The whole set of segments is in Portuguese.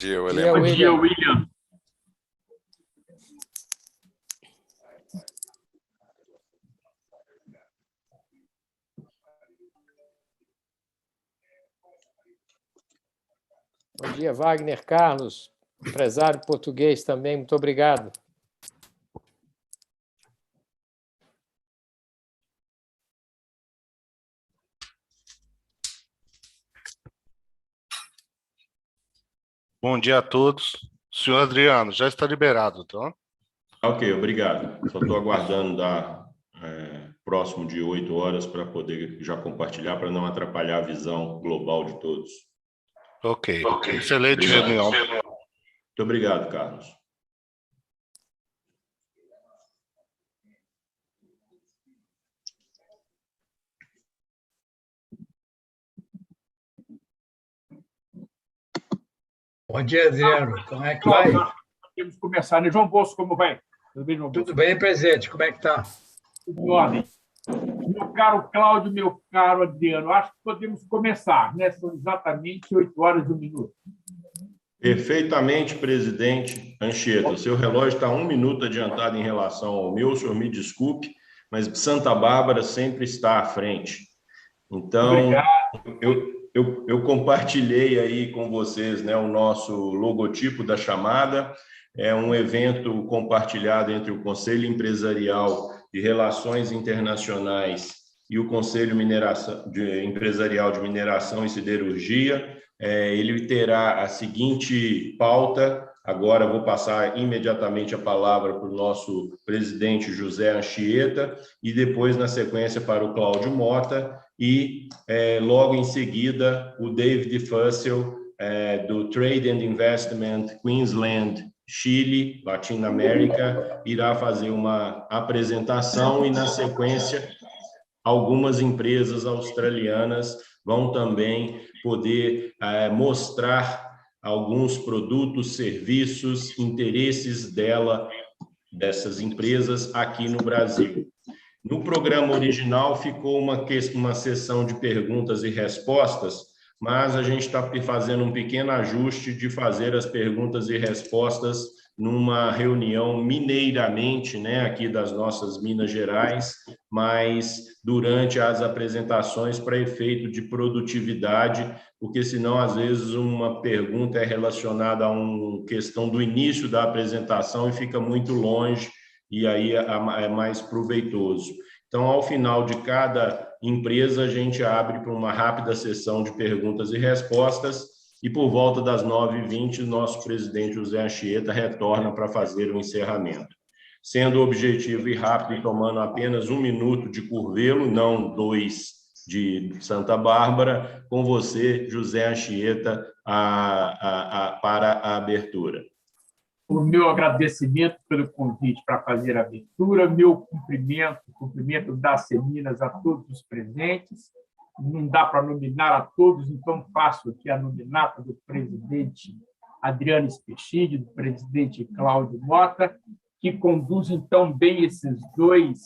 dia, Bom William. dia, William. Bom dia, Wagner Carlos, empresário português também, muito obrigado. Bom dia a todos. Senhor Adriano, já está liberado, tá? Ok, obrigado. Só estou aguardando dar próximo de 8 horas para poder já compartilhar, para não atrapalhar a visão global de todos. Ok. Excelente reunião. Muito obrigado, Carlos. Bom dia, Adriano. Como é que vai? Temos que começar, né? João Bosco, como vai? Tudo bem, João Bosco? Tudo bem, presidente. Como é que está? Tudo em ordem. Meu caro Cláudio, meu caro Adriano, acho que podemos começar, né? São exatamente 8 horas e 1 minuto. Perfeitamente, presidente Anchieta. O seu relógio está 1 minuto adiantado em relação ao meu, o senhor me desculpe, mas Santa Bárbara sempre está à frente. Então, eu compartilhei aí com vocês, né, o nosso logotipo da chamada. É um evento compartilhado entre o Conselho Empresarial de Relações Internacionais e o Conselho Empresarial de Mineração e Siderurgia. Ele terá a seguinte pauta. Agora vou passar imediatamente a palavra para o nosso presidente José Anchieta e depois, na sequência, para o Cláudio Mota e, logo em seguida, o David Fussell, do Trade and Investment Queensland, Chile, Latinoamérica, irá fazer uma apresentação e, na sequência, algumas empresas australianas vão também poder mostrar alguns produtos, serviços, interesses dessas empresas aqui no Brasil. No programa original ficou uma sessão de perguntas e respostas, mas a gente está fazendo um pequeno ajuste de fazer as perguntas e respostas numa reunião mineiramente, né, aqui das nossas Minas Gerais, mas durante as apresentações para efeito de produtividade, porque senão, às vezes, uma pergunta é relacionada a uma questão do início da apresentação e fica muito longe, e aí é mais proveitoso. Então, ao final de cada empresa, a gente abre para uma rápida sessão de perguntas e respostas, e por volta das 9h20, o nosso presidente José Anchieta retorna para fazer o encerramento. Sendo objetivo e rápido e tomando apenas 1 minuto de Curvelo, não 2 de Santa Bárbara, com você, José Anchieta, para a abertura. O meu agradecimento pelo convite para fazer a abertura, meu cumprimento das Seminas a todos os presentes. Não dá para nominar a todos, então faço aqui a nominata do presidente Adriano Spechide, do presidente Cláudio Mota, que conduzem tão bem esses 2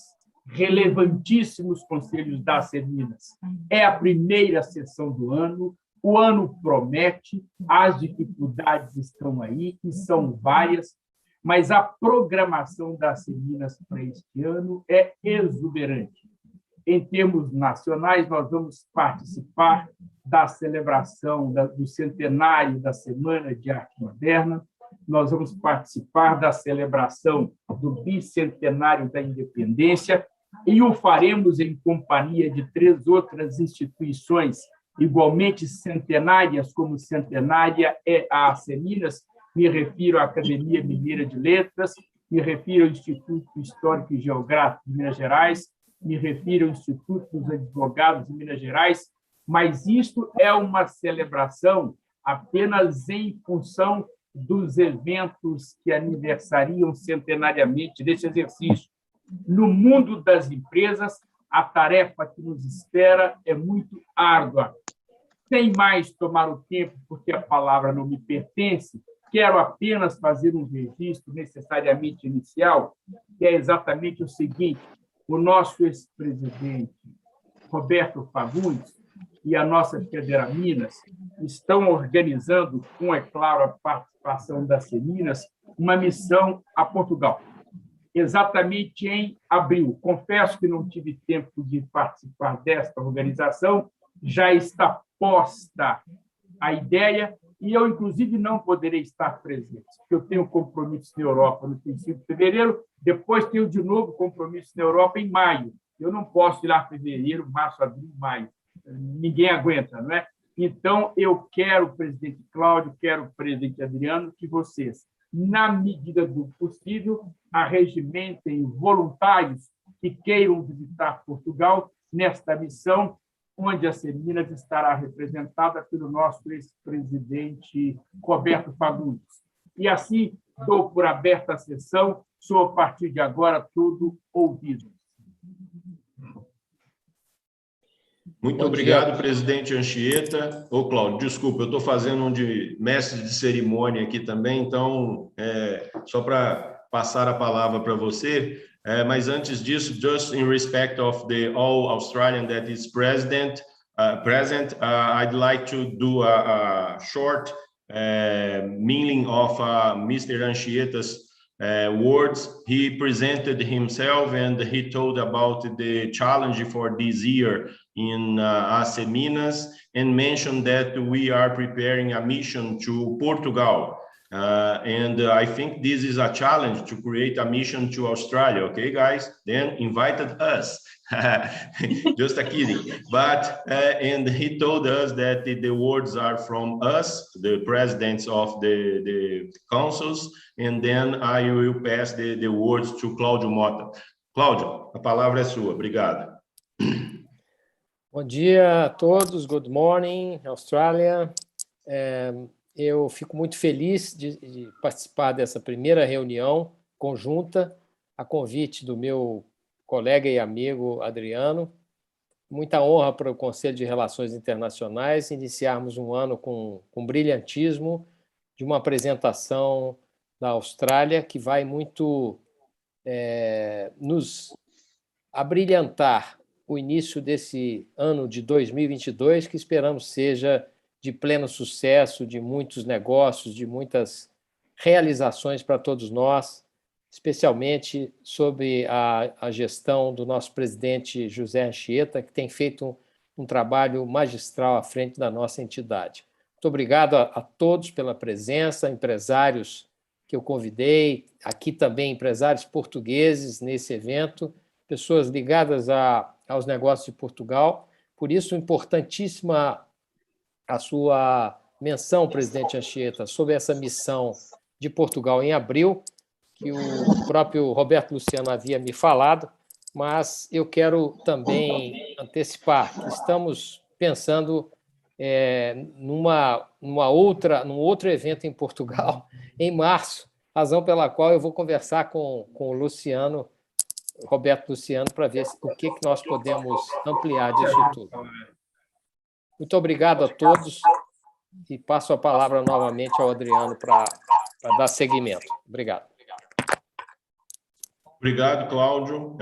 relevantíssimos conselhos das Seminas. É a primeira sessão do ano, o ano promete, as dificuldades estão aí, e são várias, mas a programação das Seminas para este ano é exuberante. Em termos nacionais, nós vamos participar da celebração do centenário da Semana de Arte Moderna, nós vamos participar da celebração do bicentenário da Independência e o faremos em companhia de 3 outras instituições igualmente centenárias, como centenária é a Seminas. Me refiro à Academia Mineira de Letras, me refiro ao Instituto Histórico e Geográfico de Minas Gerais, me refiro ao Instituto dos Advogados de Minas Gerais, mas isto é uma celebração apenas em função dos eventos que aniversariam centenariamente deste exercício. No mundo das empresas, a tarefa que nos espera é muito árdua. Sem mais tomar o tempo, porque a palavra não me pertence, quero apenas fazer um registro necessariamente inicial, que é exatamente o seguinte: o nosso ex-presidente Roberto Fagundes, e a nossa Federaminas estão organizando, com, é claro, a participação da Seminas, uma missão a Portugal, exatamente em abril. Confesso que não tive tempo de participar desta organização, já está posta a ideia, e eu, inclusive, não poderei estar presente, porque eu tenho compromissos na Europa no princípio de fevereiro, depois tenho de novo compromissos na Europa em maio. Eu não posso ir lá em fevereiro, março, abril, maio. Ninguém aguenta, não é? Então, eu quero, presidente Cláudio, quero, presidente Adriano, que vocês, na medida do possível, arregimentem voluntários que queiram visitar Portugal nesta missão, onde a Seminas estará representada pelo nosso ex-presidente Roberto Fagundes. E assim, dou por aberta a sessão, sou, a partir de agora, todo ouvido. Muito obrigado, presidente Anchieta. Ô, Cláudio, desculpa, eu estou fazendo um de mestre de cerimônia aqui também, então, só para passar a palavra para você, mas antes disso, just in respect of the all Australian that is present, I'd like to do a short meaning of Mr. Anchieta's words. He presented himself and he told about the challenge for this year in AC Minas and mentioned that we are preparing a mission to Portugal. And I think this is a challenge to create a mission to Australia. Okay, guys? Then invited us. Just a kidding. But, and he told us that the words are from us, the presidents of the councils, and then I will pass the words to Cláudio Mota. Cláudio, a palavra é sua. Obrigado. Bom dia a todos. Good morning, Austrália. Eu fico muito feliz de participar dessa primeira reunião conjunta, a convite do meu colega e amigo Adriano. Muita honra para o Conselho de Relações Internacionais iniciarmos um ano com brilhantismo de uma apresentação da Austrália que vai muito nos abrilhantar o início desse ano de 2022, que esperamos seja de pleno sucesso, de muitos negócios, de muitas realizações para todos nós, especialmente sob a gestão do nosso presidente José Anchieta, que tem feito um trabalho magistral à frente da nossa entidade. Muito obrigado a todos pela presença, empresários que eu convidei, aqui também empresários portugueses nesse evento, pessoas ligadas aos negócios de Portugal. Por isso, importantíssima a sua menção, presidente Anchieta, sobre essa missão de Portugal em abril, que o próprio Roberto Luciano havia me falado, mas eu quero também antecipar que estamos pensando num outro evento em Portugal, em março, razão pela qual eu vou conversar com o Luciano, Roberto Luciano, para ver o que nós podemos ampliar disso tudo. Muito obrigado a todos e passo a palavra novamente ao Adriano para dar seguimento. Obrigado. Obrigado, Cláudio.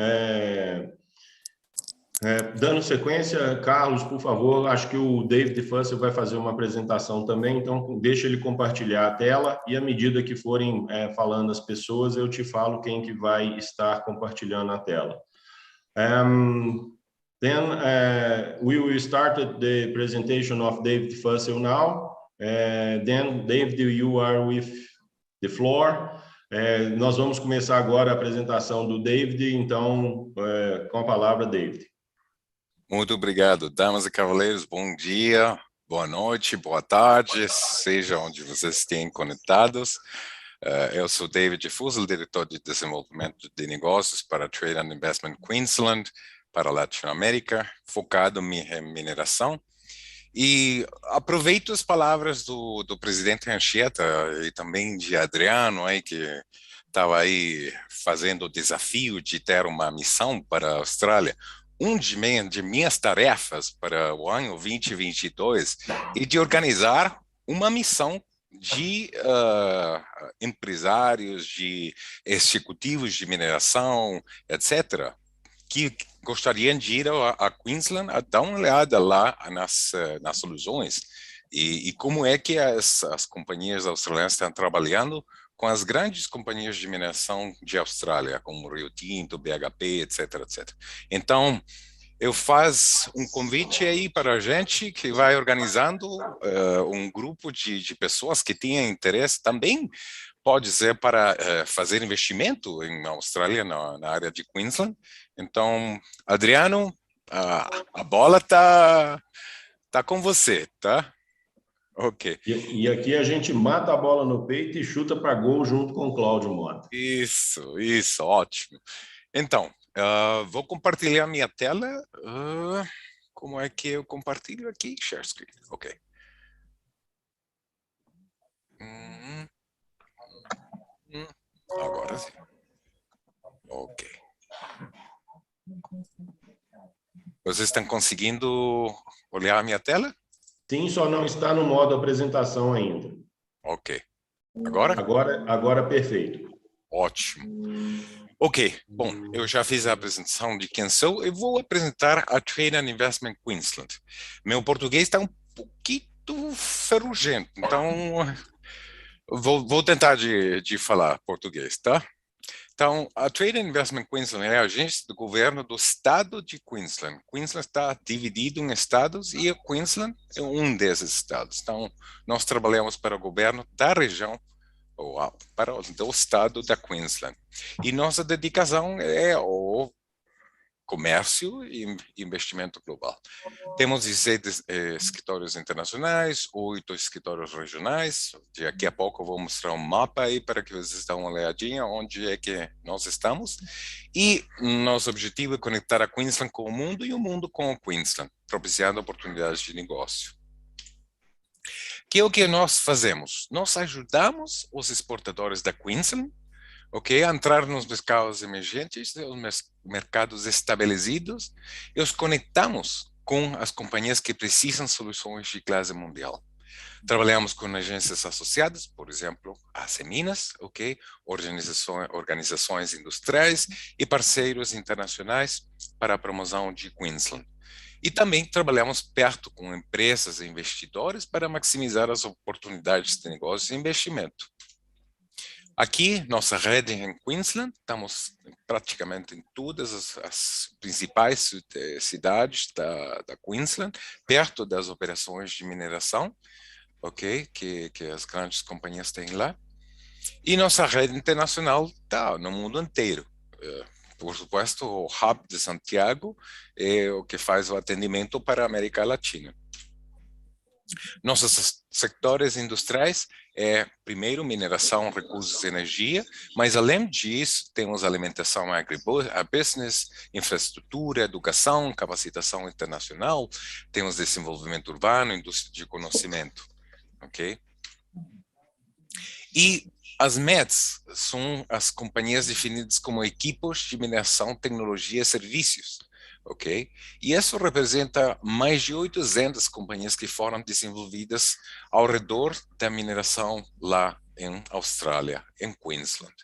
Dando sequência, Carlos, por favor, acho que o David Fussell vai fazer uma apresentação também, então deixa ele compartilhar a tela e à medida que forem falando as pessoas, eu te falo quem que vai estar compartilhando a tela. Then we will start the presentation of David Fussell now. Then, David, you are with the floor. Nós vamos começar agora a apresentação do David, então, com a palavra, David. Muito obrigado, damas e cavaleiros, bom dia, boa noite, boa tarde, seja onde vocês estejam conectados. Eu sou David Fussell, diretor de desenvolvimento de negócios para Trade and Investment Queensland, para a Latinoamérica, focado em mineração. E aproveito as palavras do presidente Anchieta e também de Adriano, que estava aí fazendo o desafio de ter uma missão para a Austrália. De minhas tarefas para o ano 2022 é de organizar uma missão de empresários, de executivos de mineração, etc., que gostariam de ir a Queensland a dar uma olhada lá nas soluções e como é que as companhias australianas estão trabalhando com as grandes companhias de mineração de Austrália, como Rio Tinto, BHP, etc, etc. Então, eu faço um convite aí para a gente que vai organizando um grupo de pessoas que tenham interesse também, pode ser para fazer investimento em Austrália, na área de Queensland. Então, Adriano, a bola tá com você, tá? Ok. E aqui a gente mata a bola no peito e chuta para gol junto com o Cláudio Mota. Isso, ótimo. Então, vou compartilhar minha tela. Como é que eu compartilho aqui? Share screen, ok. Agora sim. Ok. Vocês estão conseguindo olhar a minha tela? Sim, só não está no modo apresentação ainda. Ok. Agora? Agora perfeito. Ótimo. Ok, bom, eu já fiz a apresentação de quem sou. Eu vou apresentar a Trade and Investment Queensland. Meu português está um pouquinho ferrugento, então vou tentar de falar português, tá? Então, a Trade and Investment Queensland é a agência do governo do estado de Queensland. Queensland está dividido em estados e a Queensland é um desses estados. Então, nós trabalhamos para o governo da região, ou para o estado da Queensland. E nossa dedicação é o comércio e investimento global. Temos 16 escritórios internacionais, 8 escritórios regionais. Daqui a pouco eu vou mostrar um mapa aí para que vocês dêem uma olhadinha onde é que nós estamos. E nosso objetivo é conectar a Queensland com o mundo e o mundo com a Queensland, propiciando oportunidades de negócio. Que é o que nós fazemos? Nós ajudamos os exportadores da Queensland, a entrar nos mercados emergentes, nos mercados estabelecidos, e os conectamos com as companhias que precisam de soluções de classe mundial. Trabalhamos com agências associadas, por exemplo, a Minas, organizações industriais e parceiros internacionais para a promoção de Queensland. E também trabalhamos perto com empresas e investidores para maximizar as oportunidades de negócio e investimento. Aqui, nossa rede em Queensland, estamos praticamente em todas as principais cidades da Queensland, perto das operações de mineração, que as grandes companhias têm lá. E nossa rede internacional está no mundo inteiro. Por supuesto, o Hub de Santiago é o que faz o atendimento para a América Latina. Nossos sectores industriais primeiro, mineração, recursos e energia, mas além disso, temos alimentação, agribusiness, infraestrutura, educação, capacitação internacional, temos desenvolvimento urbano, indústria de conhecimento, E as METs são as companhias definidas como equipos de mineração, tecnologia e serviços, E isso representa mais de 800 companhias que foram desenvolvidas ao redor da mineração lá em Austrália, em Queensland,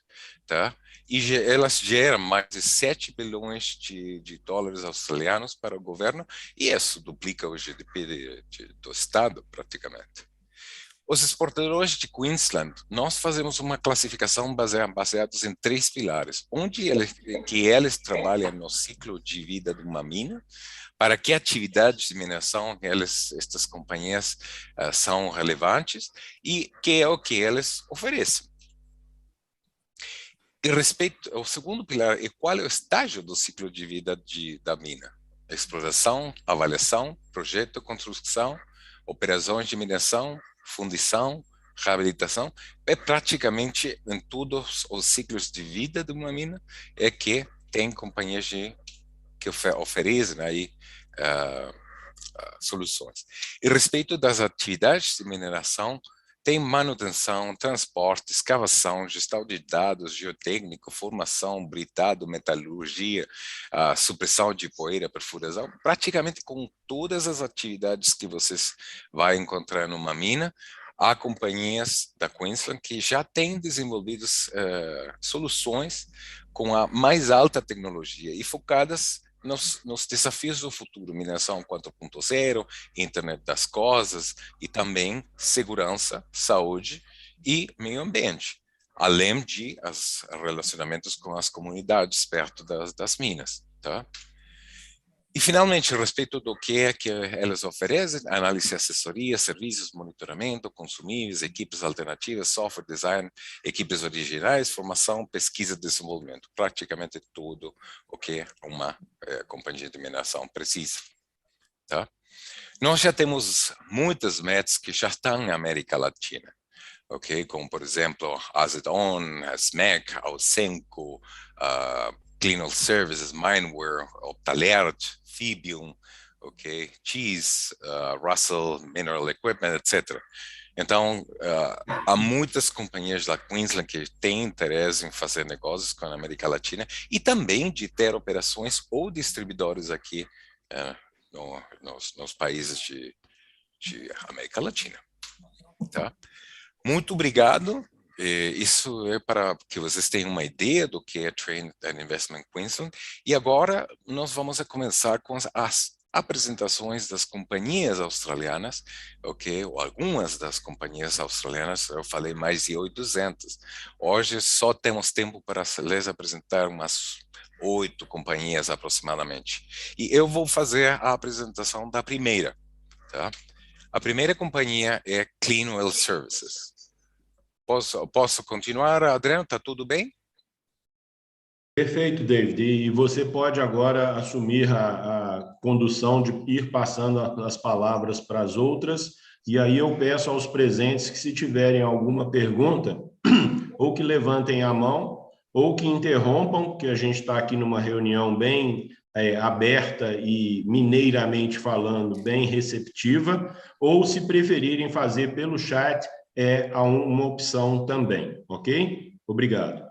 tá? E elas geram mais de 7 bilhões de dólares australianos para o governo, e isso duplica o GDP do estado, praticamente. Os exportadores de Queensland, nós fazemos uma classificação baseados em 3 pilares, onde eles trabalham no ciclo de vida de uma mina, para que atividades de mineração estas companhias são relevantes e que é o que eles oferecem. E respeito ao segundo pilar, qual é o estágio do ciclo de vida da mina? Exploração, avaliação, projeto, construção, operações de mineração, fundição, reabilitação, praticamente em todos os ciclos de vida de uma mina que tem companhias que oferecem aí soluções. E respeito das atividades de mineração, tem manutenção, transporte, escavação, gestão de dados, geotécnico, formação, britado, metalurgia, supressão de poeira, perfuração, praticamente com todas as atividades que vocês vão encontrar numa mina, há companhias da Queensland que já têm desenvolvido soluções com a mais alta tecnologia e focadas nos desafios do futuro, mineração 4.0, internet das coisas e também segurança, saúde e meio ambiente, além de relacionamentos com as comunidades perto das minas, tá? E, finalmente, a respeito do que é que elas oferecem, análise, assessoria, serviços, monitoramento, consumíveis, equipes alternativas, software, design, equipes originais, formação, pesquisa e desenvolvimento. Praticamente tudo o que uma companhia de mineração precisa. Tá? Nós já temos muitas metas que já estão na América Latina. Okay? Como, por exemplo, Asset On, SMEC, Ausenco, Clean Oil Services, Mineware, Optalert, Fibium, okay, Cheese, Russell, Mineral Equipment, etc. Então, há muitas companhias da Queensland que têm interesse em fazer negócios com a América Latina e também de ter operações ou distribuidores aqui nos países de América Latina. Tá? Muito obrigado. Isso é para que vocês tenham uma ideia do que é Trade and Investment Queensland. E agora nós vamos começar com as apresentações das companhias australianas, ok? Ou algumas das companhias australianas, eu falei mais de 800. Hoje só temos tempo para lhes apresentar umas 8 companhias aproximadamente. E eu vou fazer a apresentação da primeira, tá? A primeira companhia é Clean Oil Services. Posso continuar, Adriano? Está tudo bem? Perfeito, David. E você pode agora assumir a condução de ir passando as palavras para as outras. E aí eu peço aos presentes que, se tiverem alguma pergunta, ou que levantem a mão, ou que interrompam, que a gente está aqui numa reunião bem aberta e, mineiramente falando, bem receptiva, ou, se preferirem fazer pelo chat, há uma opção também, ok? Obrigado.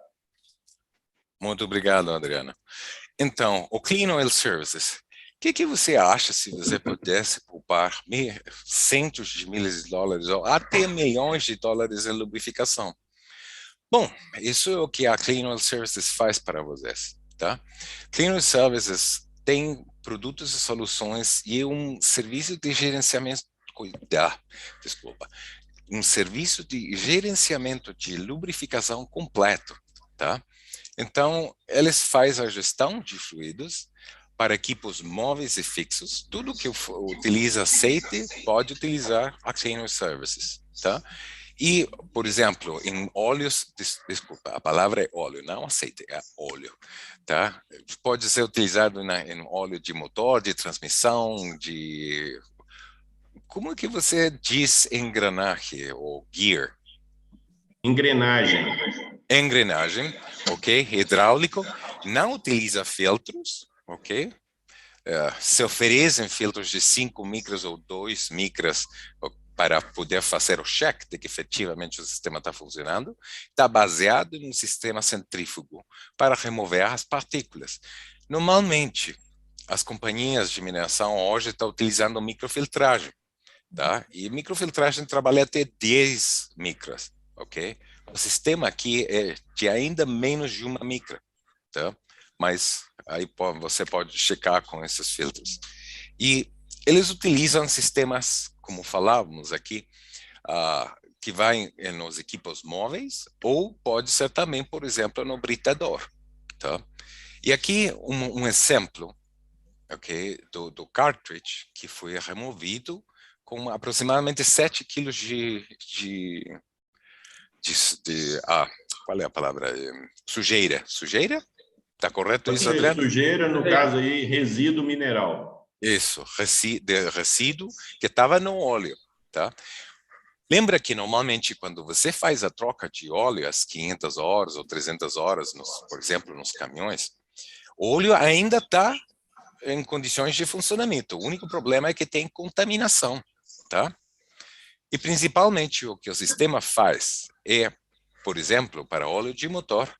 Muito obrigado, Adriano. Então, o Clean Oil Services, o que você acha se você pudesse poupar centos de milhas de dólares ou até milhões de dólares em lubrificação? Bom, isso é o que a Clean Oil Services faz para vocês, tá? Clean Oil Services tem produtos e soluções e um serviço de gerenciamento, um serviço de gerenciamento de lubrificação completo, tá? Então, eles fazem a gestão de fluidos para equipos móveis e fixos. Tudo que utiliza aceite pode utilizar a Clean Oil Services, tá? E, por exemplo, em óleos, desculpa, a palavra é óleo, não aceite, é óleo, tá? Pode ser utilizado em óleo de motor, de transmissão, de... Como é que você diz engrenagem ou gear? Engrenagem. Engrenagem, ok? Hidráulico, não utiliza filtros, ok? Se oferecem filtros de 5 micras ou 2 micras para poder fazer o check de que efetivamente o sistema está funcionando. Está baseado em um sistema centrífugo para remover as partículas. Normalmente, as companhias de mineração hoje estão utilizando microfiltragem, tá? E microfiltragem trabalha até 10 micras, ok? O sistema aqui é de ainda menos de 1 micra, tá? Mas aí você pode checar com esses filtros. E eles utilizam sistemas, como falávamos aqui, que vai nos equipos móveis, ou pode ser também, por exemplo, no britador, tá? E aqui um exemplo, ok, do cartridge que foi removido com aproximadamente 7 quilos qual é a palavra? Sujeira. Sujeira? Está correto isso, Adriano? Sujeira, no caso aí, resíduo mineral. Isso, resíduo que estava no óleo, tá? Lembra que normalmente quando você faz a troca de óleo às 500 horas ou 300 horas, por exemplo, nos caminhões, o óleo ainda está em condições de funcionamento. O único problema é que tem contaminação, tá? E principalmente o que o sistema faz é, por exemplo, para óleo de motor,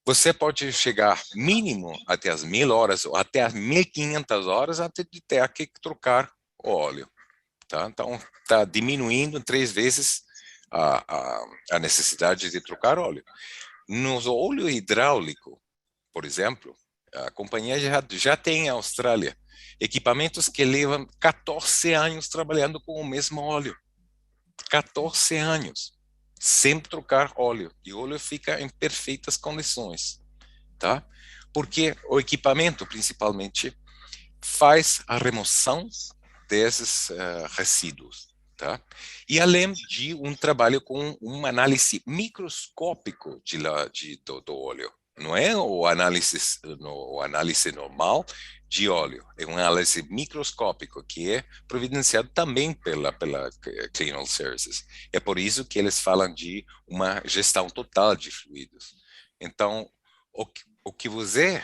você pode chegar mínimo até as 1000 horas ou até as 1500 horas antes de ter que trocar o óleo, tá? Então, está diminuindo 3 vezes a necessidade de trocar óleo. No óleo hidráulico, por exemplo, a companhia já tem em Austrália equipamentos que levam 14 anos trabalhando com o mesmo óleo. 14 anos, sem trocar óleo. E o óleo fica em perfeitas condições, tá? Porque o equipamento, principalmente, faz a remoção desses resíduos, tá? E além de um trabalho com uma análise microscópico do óleo. Não é o análise normal de óleo, é uma análise microscópica que é providenciado também pela Clean Oil Services. É por isso que eles falam de uma gestão total de fluidos. Então, o que você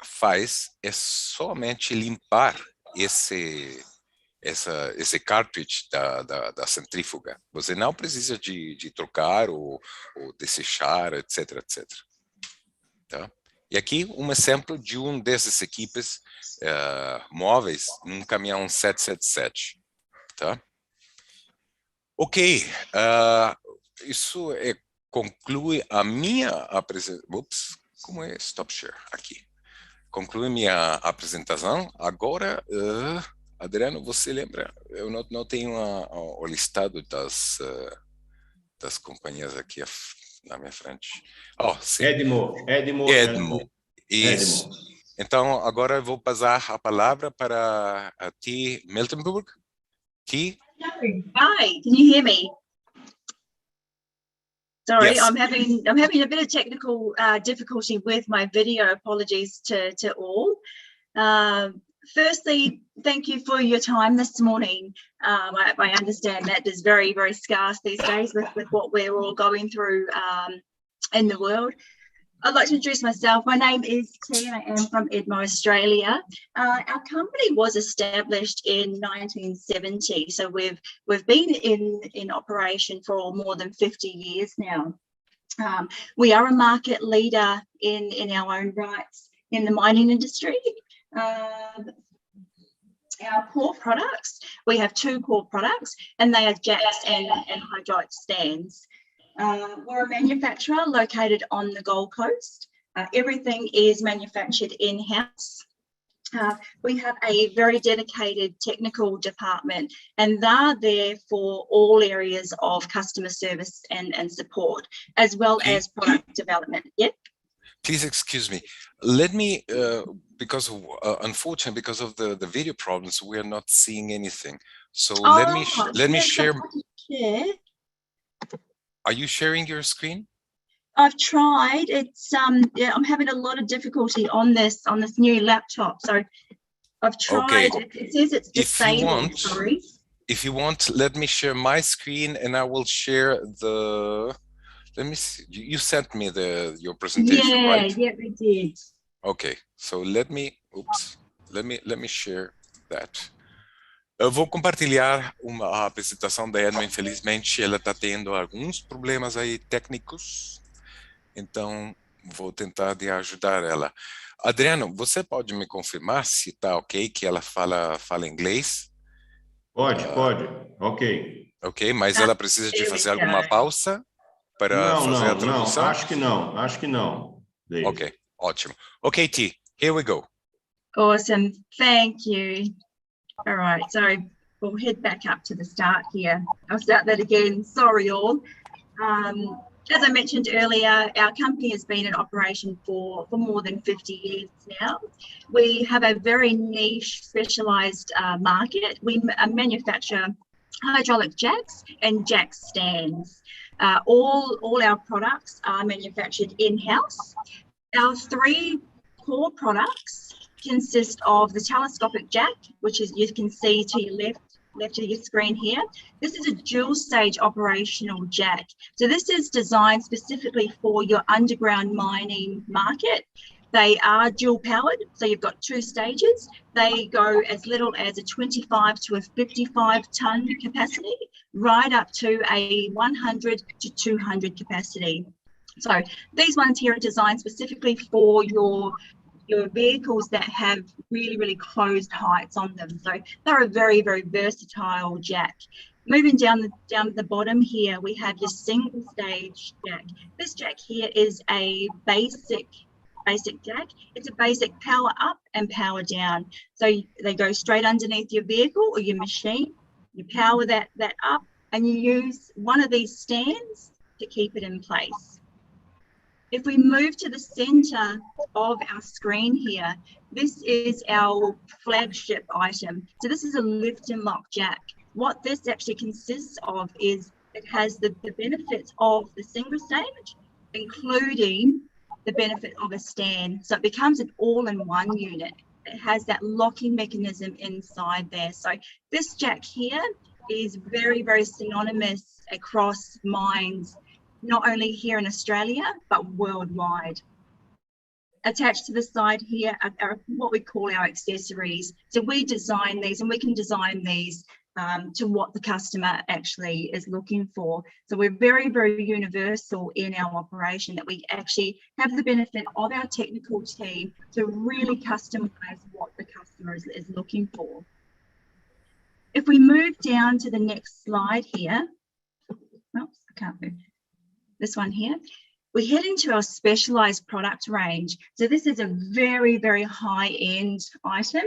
faz é somente limpar esse cartridge da centrífuga. Você não precisa de trocar ou desechar, etc, etc. Tá? E aqui um exemplo de um desses equipes móveis num caminhão 777. Tá? Ok, isso conclui a minha apresentação. Ups, como é stop share? Aqui. Conclui minha apresentação. Agora, Adriano, você lembra? Eu não tenho o listado das companhias aqui na minha frente. Sim. Edmo. Isso. Então, agora eu vou passar a palavra para a T. Miltenburg. T. Hi, can you hear me? Sorry, Yes. I'm having a bit of technical difficulty with my video. Apologies to all. Firstly, thank you for your time this morning. I understand that is very, very scarce these days with what we're all going through in the world. I'd like to introduce myself. My name is T and I am from Edmo, Australia. Our company was established in 1970, so we've been in operation for more than 50 years now. We are a market leader in our own rights in the mining industry. Our core products, we have 2 core products, and they are jacks and hydraulic stands. We're a manufacturer located on the Gold Coast. Everything is manufactured in-house. We have a very dedicated technical department, and they're there for all areas of customer service and support, as well as product development. Yep. Please excuse me. Let me, unfortunately, because of the video problems, we are not seeing anything. So let me share. Are you sharing your screen? I've tried. It's yeah, I'm having a lot of difficulty on this new laptop. So I've tried. Okay. It says it's disabled. Sorry. If you want, let me share my screen, and I will share the. Let me see. You sent me your presentation, right? Yeah, we did. Okay. So let me share that. Eu vou compartilhar a apresentação da Edmo. Infelizmente, ela está tendo alguns problemas aí técnicos, então vou tentar de ajudar ela. Adriano, você pode me confirmar se está ok que ela fala inglês? Pode. Ok. Ok, mas ela precisa de fazer alguma pausa para fazer a tradução? Não, acho que não. Dave. Ok, ótimo. Ok, T, here we go. Awesome. Thank you. All right, so we'll head back up to the start here. I'll start that again. Sorry, all. As I mentioned earlier, our company has been in operation for more than 50 years now. We have a very niche, specialised market. We manufacture hydraulic jacks and jack stands. All our products are manufactured in-house. Our 3 core products consist of the telescopic jack, which is you can see to your left of your screen here. This is a dual stage operational jack. So this is designed specifically for your underground mining market. They are dual powered, so you've got 2 stages. They go as little as a 25 to a 55 ton capacity, right up to a 100 to 200 capacity. So these ones here are designed specifically for your your vehicles that have really, really closed heights on them. So they're a very, very versatile jack. Moving down the bottom here, we have your single stage jack. This jack here is a basic jack. It's a basic power up and power down. So they go straight underneath your vehicle or your machine. You power that up and you use one of these stands to keep it in place. If we move to the center of our screen here, this is our flagship item. So this is a lift and lock jack. What this actually consists of is it has the benefits of the single stage, including the benefit of a stand. So it becomes an all-in-one unit. It has that locking mechanism inside there. So this jack here is very, very synonymous across mines, not only here in Australia, but worldwide. Attached to the side here are what we call our accessories. So we design these, and we can design these to what the customer actually is looking for. So we're very, very universal in our operation, that we actually have the benefit of our technical team to really customize what the customer is looking for. If we move down to the next slide here, oops, I can't move. This one here, we head into our specialized product range. So this is a very, very high-end item.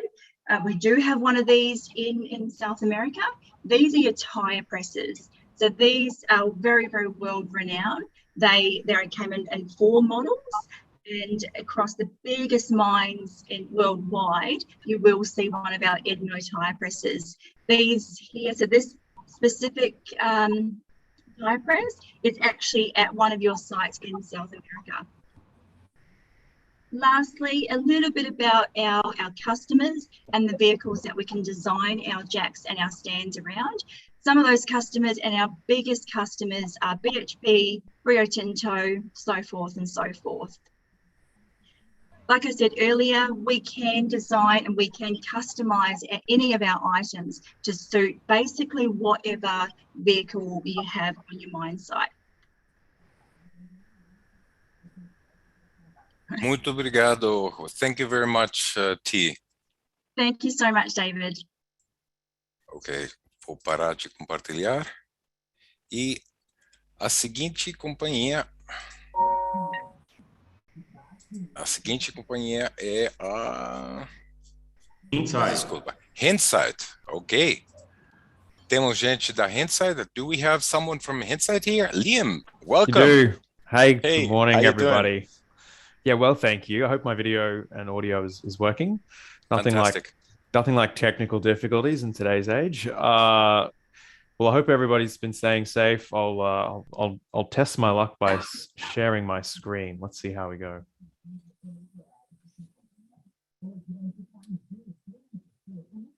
We do have one of these in South America. These are your Tyre Presses. So these are very, very world-renowned. They came in 4 models, and across the biggest mines worldwide, you will see one of our Edno Tyre Presses. These here, so this specific Tyre Press is actually at one of your sites in South America. Lastly, a little bit about our customers and the vehicles that we can design our jacks and our stands around. Some of those customers and our biggest customers are BHP, Rio Tinto, so forth and so forth. Like I said earlier, we can design and we can customize any of our items to suit basically whatever vehicle you have on your mine site. Muito obrigado. Thank you very much, T. Thank you so much, David. Ok, vou parar de compartilhar. E a seguinte companhia é a... Inside. Desculpa. Hindsight, ok. Temos gente da Hindsight. Do we have someone from Hindsight here? Liam, welcome. You do. Hey, Hey, good morning, how you everybody. doing? Yeah, well, thank you. I hope my video and audio is working. Nothing Fantastic. like technical difficulties in today's age. Well, I hope everybody's been staying safe. I'll test my luck by sharing my screen. Let's see how we go.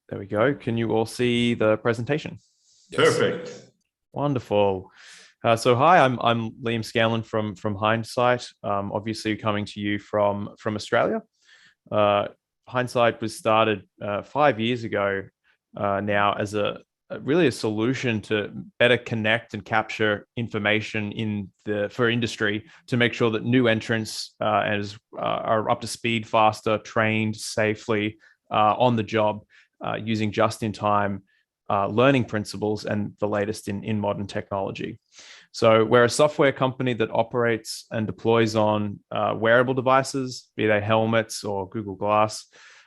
There we go. Can you all see the presentation? Yes. Perfect. Wonderful. So hi, I'm Liam Scanlon from Hindsight. Obviously coming to you from Australia. Hindsight was started 5 years ago now as really a solution to better connect and capture information for industry to make sure that new entrants are up to speed faster, trained safely on the job using just-in-time learning principles and the latest in modern technology. So we're a software company that operates and deploys on wearable devices, be they helmets or Google Glass,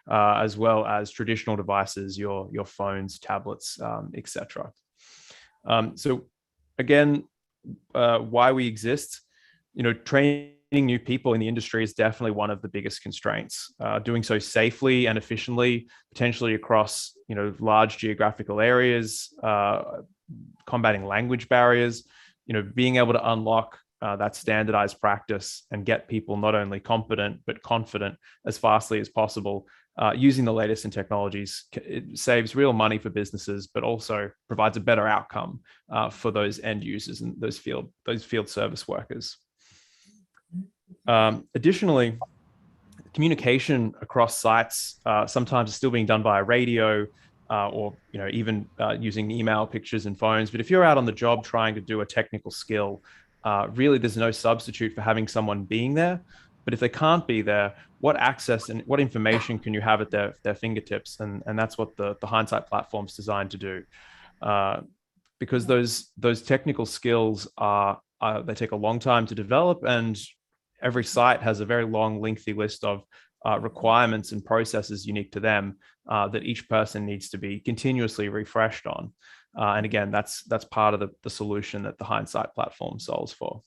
as well as traditional devices, your phones, tablets, etc. So again, why we exist, training new people in the industry is definitely one of the biggest constraints. Doing so safely and efficiently, potentially across large geographical areas, combating language barriers, being able to unlock that standardized practice and get people not only competent but confident as fastly as possible using the latest in technologies. It saves real money for businesses, but also provides a better outcome for those end users and those field service workers. Additionally, communication across sites sometimes is still being done via radio or even using email, pictures, and phones. But if you're out on the job trying to do a technical skill, really there's no substitute for having someone being there But if they can't be there, what access and what information can you have at their fingertips? And that's what the Hindsight platform is designed to do. Because those technical skills they take a long time to develop, and every site has a very long, lengthy list of requirements and processes unique to them that each person needs to be continuously refreshed on. And again, that's part of the solution that the Hindsight platform solves for.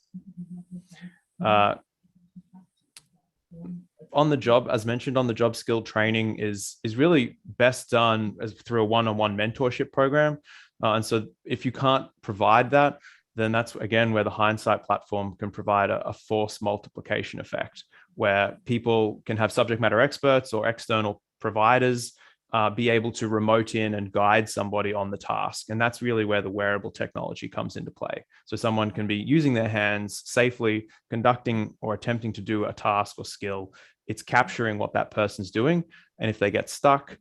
On the job, as mentioned, on the job skill training is really best done through a one-on-one mentorship program. And so if you can't provide that, then that's again where the Hindsight platform can provide a force multiplication effect, where people can have subject matter experts or external providers be able to remote in and guide somebody on the task. And that's really where the wearable technology comes into play. So someone can be using their hands safely, conducting or attempting to do a task or skill. It's capturing what that person's doing. And if they get stuck,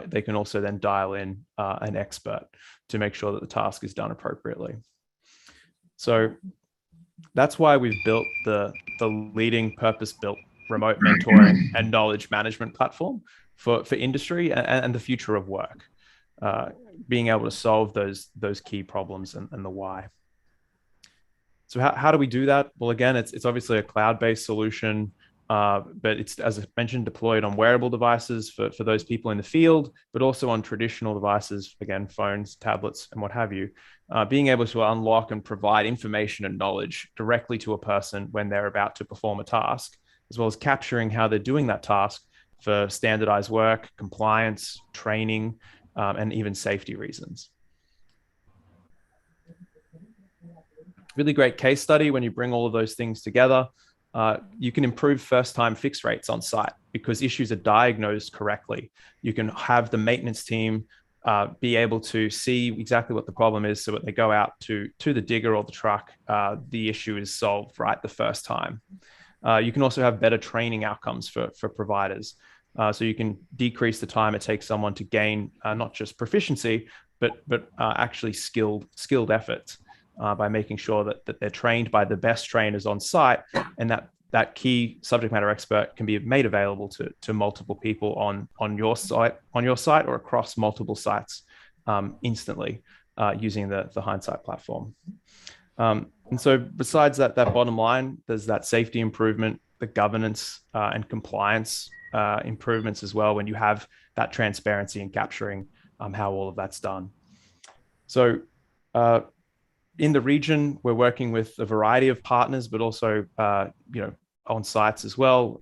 they can also then dial in an expert to make sure that the task is done appropriately. So that's why we've built the leading purpose-built remote mentoring and knowledge management platform for industry and the future of work, being able to solve those key problems and the why. So how do we do that? Well, again, it's obviously a cloud-based solution, but it's, as I mentioned, deployed on wearable devices for those people in the field, but also on traditional devices, again, phones, tablets, and what have you, being able to unlock and provide information and knowledge directly to a person when they're about to perform a task, as well as capturing how they're doing that task for standardized work, compliance, training, and even safety reasons. Really great case study when you bring all of those things together. You can improve first-time fix rates on site because issues are diagnosed correctly. You can have the maintenance team be able to see exactly what the problem is, so when they go out to the digger or the truck, the issue is solved right the first time. You can also have better training outcomes for providers. So you can decrease the time it takes someone to gain not just proficiency, but actually skilled efforts by making sure that they're trained by the best trainers on site, and that key subject matter expert can be made available to multiple people on your site or across multiple sites instantly using the Hindsight platform. And so besides that bottom line, there's that safety improvement, the governance and compliance improvements as well when you have that transparency and capturing how all of that's done. So in the region, we're working with a variety of partners, but also on sites as well,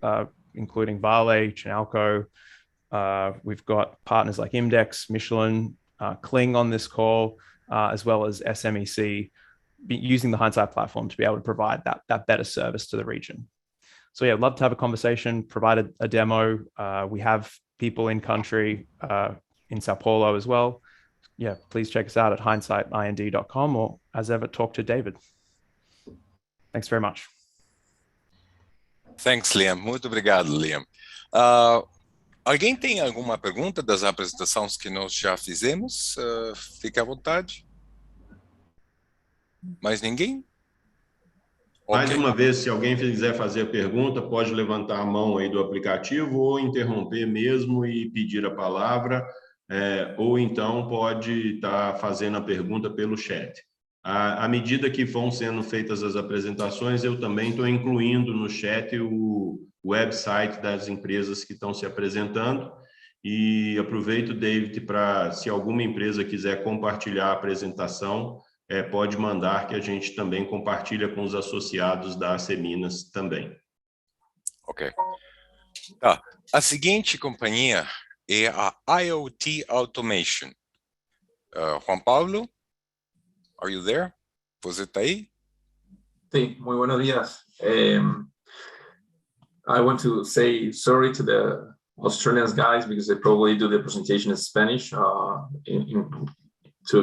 including Vale, Chinalco. We've got partners like Imdex, Michelin, Kling on this call, as well as SMEC, using the Hindsight platform to be able to provide that better service to the region. So yeah, I'd love to have a conversation, provide a demo. We have people in country in Sao Paulo as well. Yeah, please check us out at hindsightind.com, or as ever, talk to David. Thanks very much. Thanks, Liam. Muito obrigado, Liam. Alguém tem alguma pergunta das apresentações que nós já fizemos? Fique à vontade. Mais ninguém? Mais uma vez, se alguém quiser fazer a pergunta, pode levantar a mão aí do aplicativo ou interromper mesmo e pedir a palavra, ou então pode estar fazendo a pergunta pelo chat. À medida que vão sendo feitas as apresentações, eu também estou incluindo no chat o website das empresas que estão se apresentando, e aproveito, David, para, se alguma empresa quiser compartilhar a apresentação, pode mandar, que a gente também compartilha com os associados da AC Minas também. Ok. Tá. A seguinte companhia é a IoT Automation. Juan Pablo, are you there? Você está aí? Sí, muy buenos días. I want to say sorry to the Australian guys because they probably do the presentation in Spanish to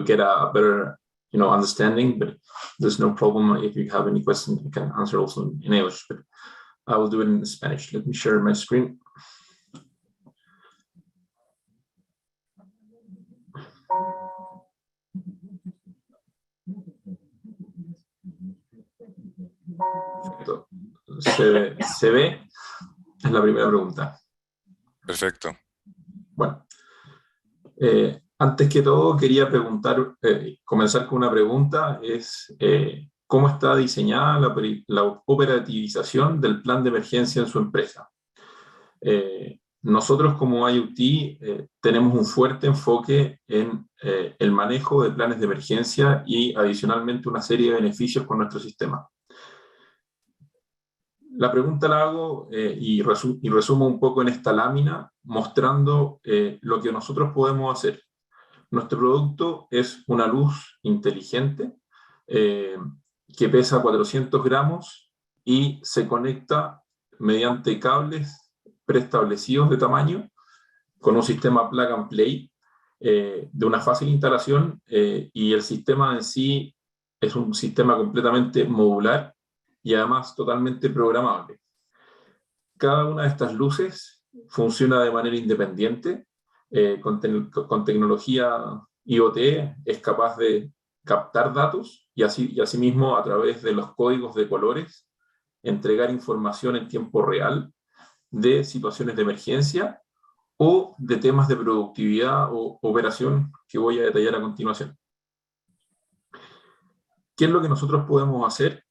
get a better understanding, but there's no problem. If you have any question, you can answer also in English, but I will do it in Spanish. Let me share my screen. Perfecto. ¿Se ve? Es la primera pregunta. Perfecto. Bueno, antes que todo quería comenzar con una pregunta, ¿cómo está diseñada la operativización del plan de emergencia en su empresa? Nosotros como IoT tenemos un fuerte enfoque en el manejo de planes de emergencia y adicionalmente una serie de beneficios con nuestro sistema. La pregunta la hago y resumo un poco en esta lámina mostrando lo que nosotros podemos hacer. Nuestro producto es una luz inteligente que pesa 400 gramos y se conecta mediante cables preestablecidos de tamaño con un sistema plug and play de una fácil instalación y el sistema en sí es un sistema completamente modular y además totalmente programable. Cada una de estas luces funciona de manera independiente, con tecnología IoT es capaz de captar datos y asimismo a través de los códigos de colores entregar información en tiempo real de situaciones de emergencia o de temas de productividad o operación que voy a detallar a continuación. ¿Qué es lo que nosotros podemos hacer?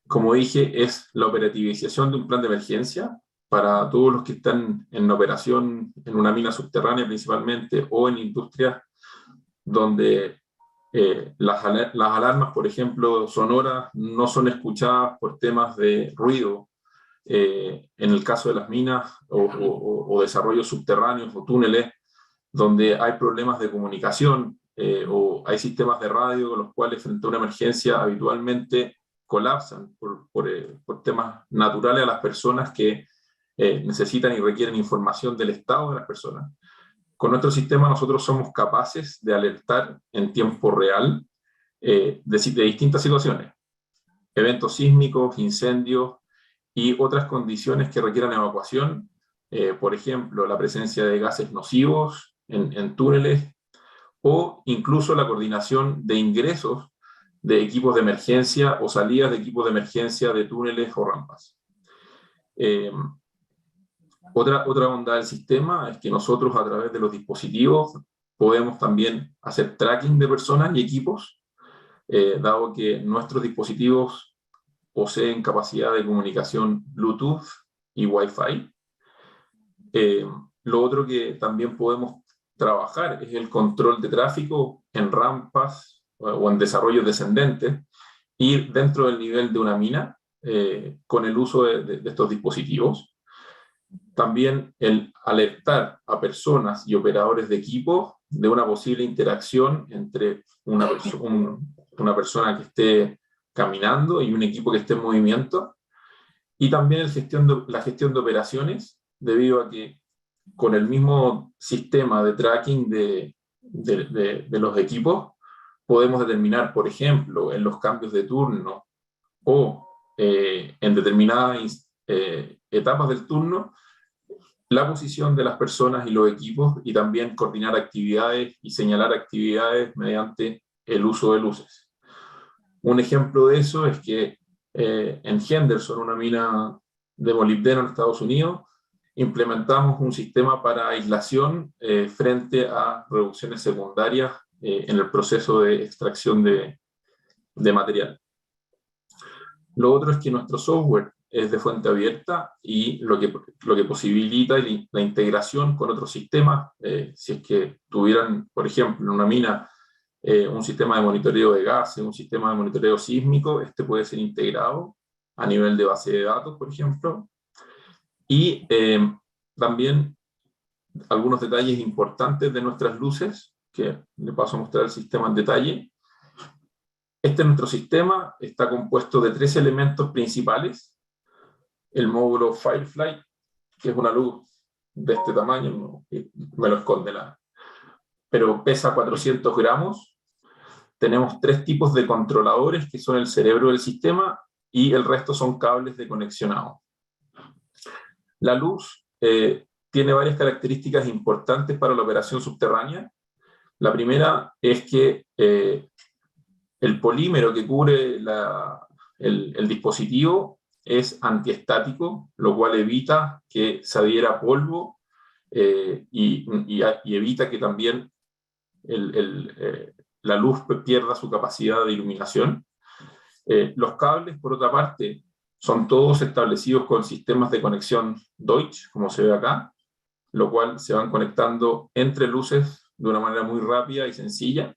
Como dije, es la operativización de un plan de emergencia para todos los que están en operación en una mina subterránea principalmente o en industrias donde las alarmas, por ejemplo, sonoras, no son escuchadas por temas de ruido. En el caso de las minas o desarrollos subterráneos o túneles, donde hay problemas de comunicación o hay sistemas de radio con los cuales frente a una emergencia habitualmente colapsan por temas naturales a las personas que necesitan y requieren información del estado de las personas. Con nuestro sistema nosotros somos capaces de alertar en tiempo real de distintas situaciones, eventos sísmicos, incendios y otras condiciones que requieran evacuación, por ejemplo, la presencia de gases nocivos en túneles o incluso la coordinación de ingresos de equipos de emergencia o salidas de equipos de emergencia de túneles o rampas. Otra bondad del sistema es que nosotros a través de los dispositivos podemos también hacer tracking de personas y equipos, dado que nuestros dispositivos poseen capacidad de comunicación Bluetooth y Wi-Fi. Lo otro que también podemos trabajar es el control de tráfico en rampas o en desarrollos descendentes y dentro del nivel de una mina con el uso de estos dispositivos. También el alertar a personas y operadores de equipo de una posible interacción entre una persona que esté caminando y un equipo que esté en movimiento. Y también la gestión de operaciones, debido a que con el mismo sistema de tracking de los equipos, podemos determinar, por ejemplo, en los cambios de turno o en determinadas etapas del turno, la posición de las personas y los equipos y también coordinar actividades y señalar actividades mediante el uso de luces. Un ejemplo de eso es que en Henderson, una mina de molibdeno en Estados Unidos, implementamos un sistema para aislación frente a reducciones secundarias en el proceso de extracción de material. Lo otro es que nuestro software es de fuente abierta y lo que posibilita la integración con otros sistemas. Si es que tuvieran, por ejemplo, en una mina un sistema de monitoreo de gases, un sistema de monitoreo sísmico, este puede ser integrado a nivel de base de datos, por ejemplo. Y también algunos detalles importantes de nuestras luces, que le paso a mostrar el sistema en detalle. Nuestro sistema está compuesto de 3 elementos principales. El módulo Firefly, que es una luz de este tamaño, me lo esconde pero pesa 400 gramos. Tenemos 3 tipos de controladores, que son el cerebro del sistema, y el resto son cables de conexionado. La luz tiene varias características importantes para la operación subterránea. La primera es que el polímero que cubre el dispositivo es antiestático, lo cual evita que se adhiera polvo y evita que también la luz pierda su capacidad de iluminación. Los cables, por otra parte, son todos establecidos con sistemas de conexión Deutsch, como se ve acá, lo cual se van conectando entre luces de una manera muy rápida y sencilla.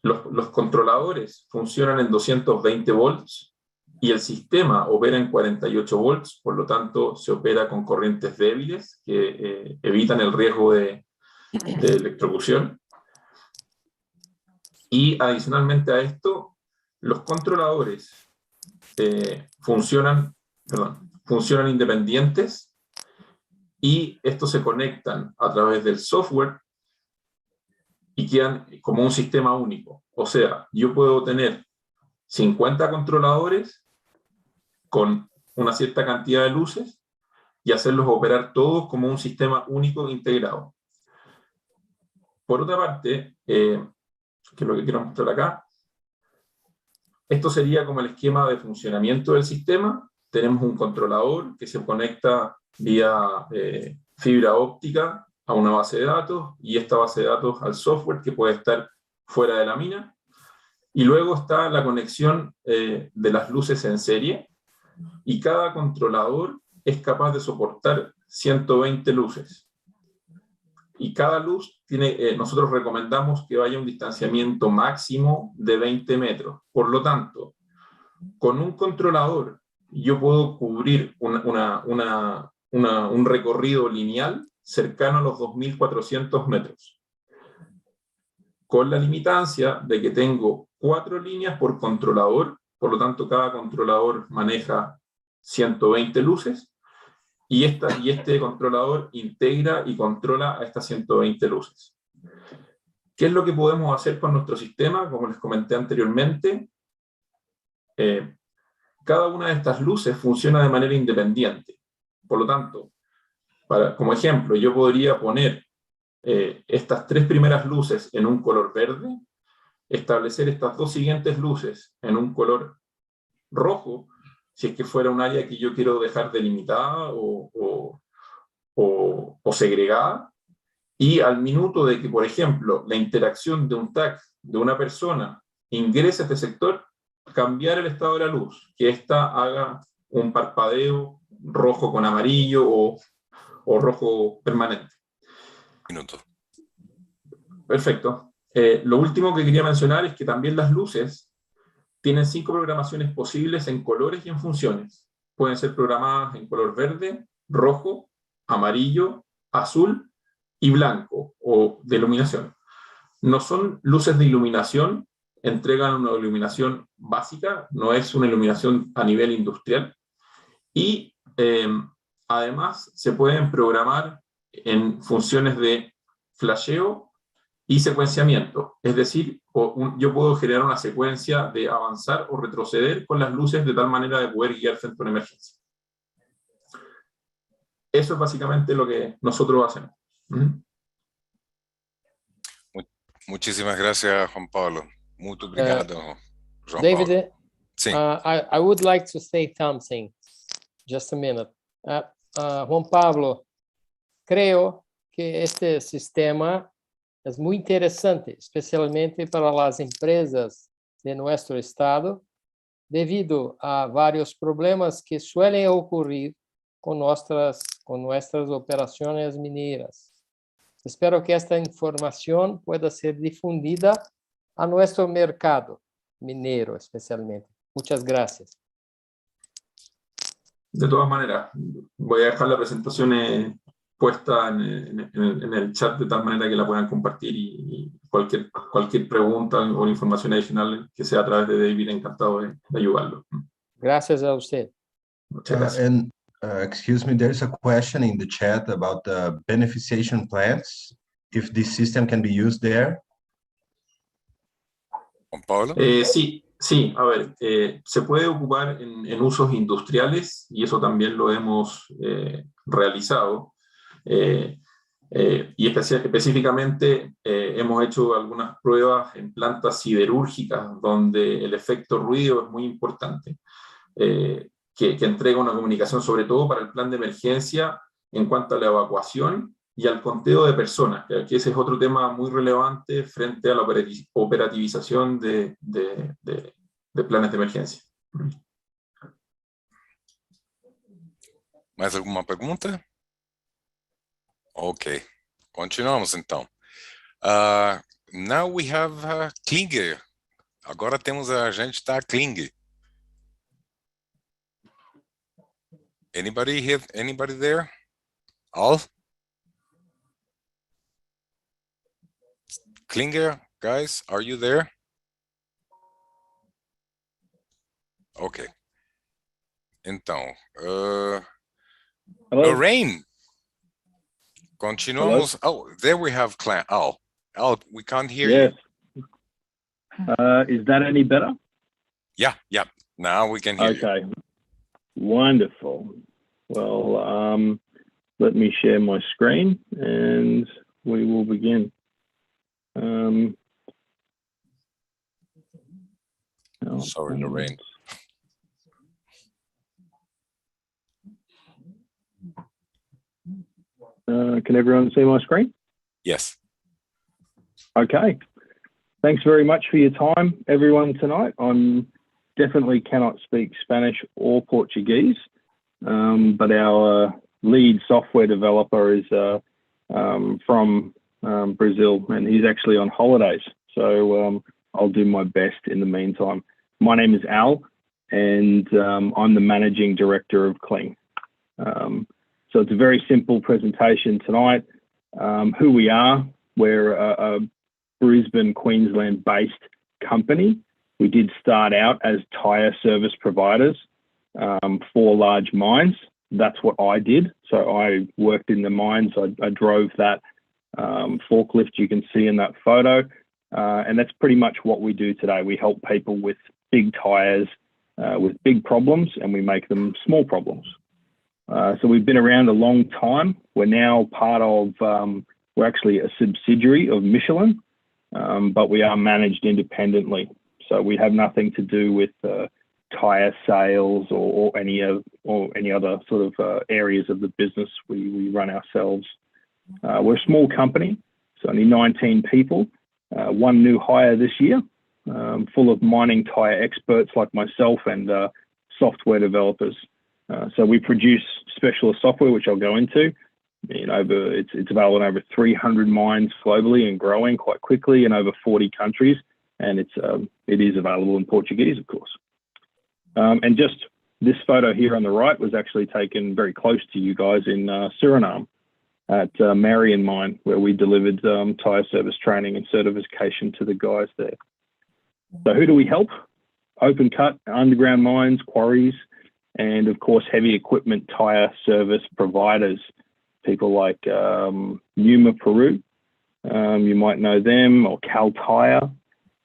Los controladores funcionan en 220 volts y el sistema opera en 48 volts, por lo tanto se opera con corrientes débiles que evitan el riesgo de electrocución. Y adicionalmente a esto, los controladores funcionan independientes y estos se conectan a través del software y quedan como un sistema único. O sea, yo puedo tener 50 controladores con una cierta cantidad de luces y hacerlos operar todos como un sistema único integrado. Por otra parte, que es lo que quiero mostrar acá, esto sería como el esquema de funcionamiento del sistema. Tenemos un controlador que se conecta vía fibra óptica a una base de datos, y esta base de datos al software que puede estar fuera de la mina. Y luego está la conexión de las luces en serie, y cada controlador es capaz de soportar 120 luces. Y cada luz tiene, nosotros recomendamos que vaya a un distanciamiento máximo de 20 metros. Por lo tanto, con un controlador yo puedo cubrir un recorrido lineal cercano a los 2.400 metros. Con la limitancia de que tengo 4 líneas por controlador, por lo tanto cada controlador maneja 120 luces, y este controlador integra y controla a estas 120 luces. ¿Qué es lo que podemos hacer con nuestro sistema? Como les comenté anteriormente, cada una de estas luces funciona de manera independiente. Por lo tanto, como ejemplo, yo podría poner estas 3 primeras luces en un color verde, establecer estas 2 siguientes luces en un color rojo, si es que fuera un área que yo quiero dejar delimitada o segregada, y al minuto de que, por ejemplo, la interacción de un tag de una persona ingrese a este sector, cambiar el estado de la luz, que ésta haga un parpadeo rojo con amarillo o rojo permanente. Minuto. Perfecto. Lo último que quería mencionar es que también las luces tienen 5 programaciones posibles en colores y en funciones. Pueden ser programadas en color verde, rojo, amarillo, azul y blanco, o de iluminación. No son luces de iluminación, entregan una iluminación básica, no es una iluminación a nivel industrial. Y además se pueden programar en funciones de flasheo y secuenciamiento, es decir, yo puedo generar una secuencia de avanzar o retroceder con las luces de tal manera de poder guiar frente a una emergencia. Eso es básicamente lo que nosotros hacemos. Muchísimas gracias, Juan Pablo. Muy obrigado, João David, Paulo. Sí. I would like to say something. Just a minute. Juan Pablo, creo que este sistema es muy interesante, especialmente para las empresas de nuestro estado, debido a varios problemas que suelen ocurrir con nuestras operaciones mineras. Espero que esta información pueda ser difundida a nuestro mercado minero, especialmente. Muchas gracias. De todas maneras, voy a dejar la presentación puesta en el chat de tal manera que la puedan compartir, y cualquier pregunta o información adicional que sea a través de David, encantado de ayudarlo. Gracias a usted. Muchas gracias. Excuse me, there is a question in the chat about the beneficiation plants, if this system can be used there. Juan Pablo. Sí, a ver, se puede ocupar en usos industriales, y eso también lo hemos realizado. Y específicamente hemos hecho algunas pruebas en plantas siderúrgicas donde el efecto ruido es muy importante. que entrega una comunicación sobre todo para el plan de emergencia en cuanto a la evacuación y al conteo de personas, que ese es otro tema muy relevante frente a la operativización de planes de emergencia. Mais alguma pergunta? Ok, continuamos então. Now we have Klinger. Agora temos a gente da Kling. Anybody here? Anybody there? All? Klinger, guys, are you there? Ok. Então, Lorraine. Continuamos. Hello? Oh, there we have Al. Al, we can't hear you. Is that any better? Yeah. Now we can hear you. Okay. Wonderful. Well, let me share my screen and we will begin. Sorry, Lorraine. Can everyone see my screen? Yes. Okay. Thanks very much for your time, everyone, tonight. I definitely cannot speak Spanish or Portuguese, but our lead software developer is from Brazil, and he's actually on holidays. So I'll do my best in the meantime. My name is Al, and I'm the managing director of Kling. So it's a very simple presentation tonight. Who we are, we're a Brisbane, Queensland-based company. We did start out as tyre service providers for large mines. That's what I did. So I worked in the mines. I drove that forklift you can see in that photo. And that's pretty much what we do today. We help people with big tyres, with big problems, and we make them small problems. So we've been around a long time. We're now part of, we're actually a subsidiary of Michelin, but we are managed independently. So we have nothing to do with tyre sales or any other sort of areas of the business. We run ourselves. We're a small company, so only 19 people. One new hire this year, full of mining tyre experts like myself and software developers. So we produce specialist software, which I'll go into. It's available in over 300 mines globally and growing quite quickly in over 40 countries. And it is available in Portuguese, of course. And just this photo here on the right was actually taken very close to you guys in Suriname at Marion Mine, where we delivered tyre service training and certification to the guys there. So who do we help? Open cut, underground mines, quarries, and of course, heavy equipment tyre service providers. People like Numa Peru, you might know them, or Cal Tyre,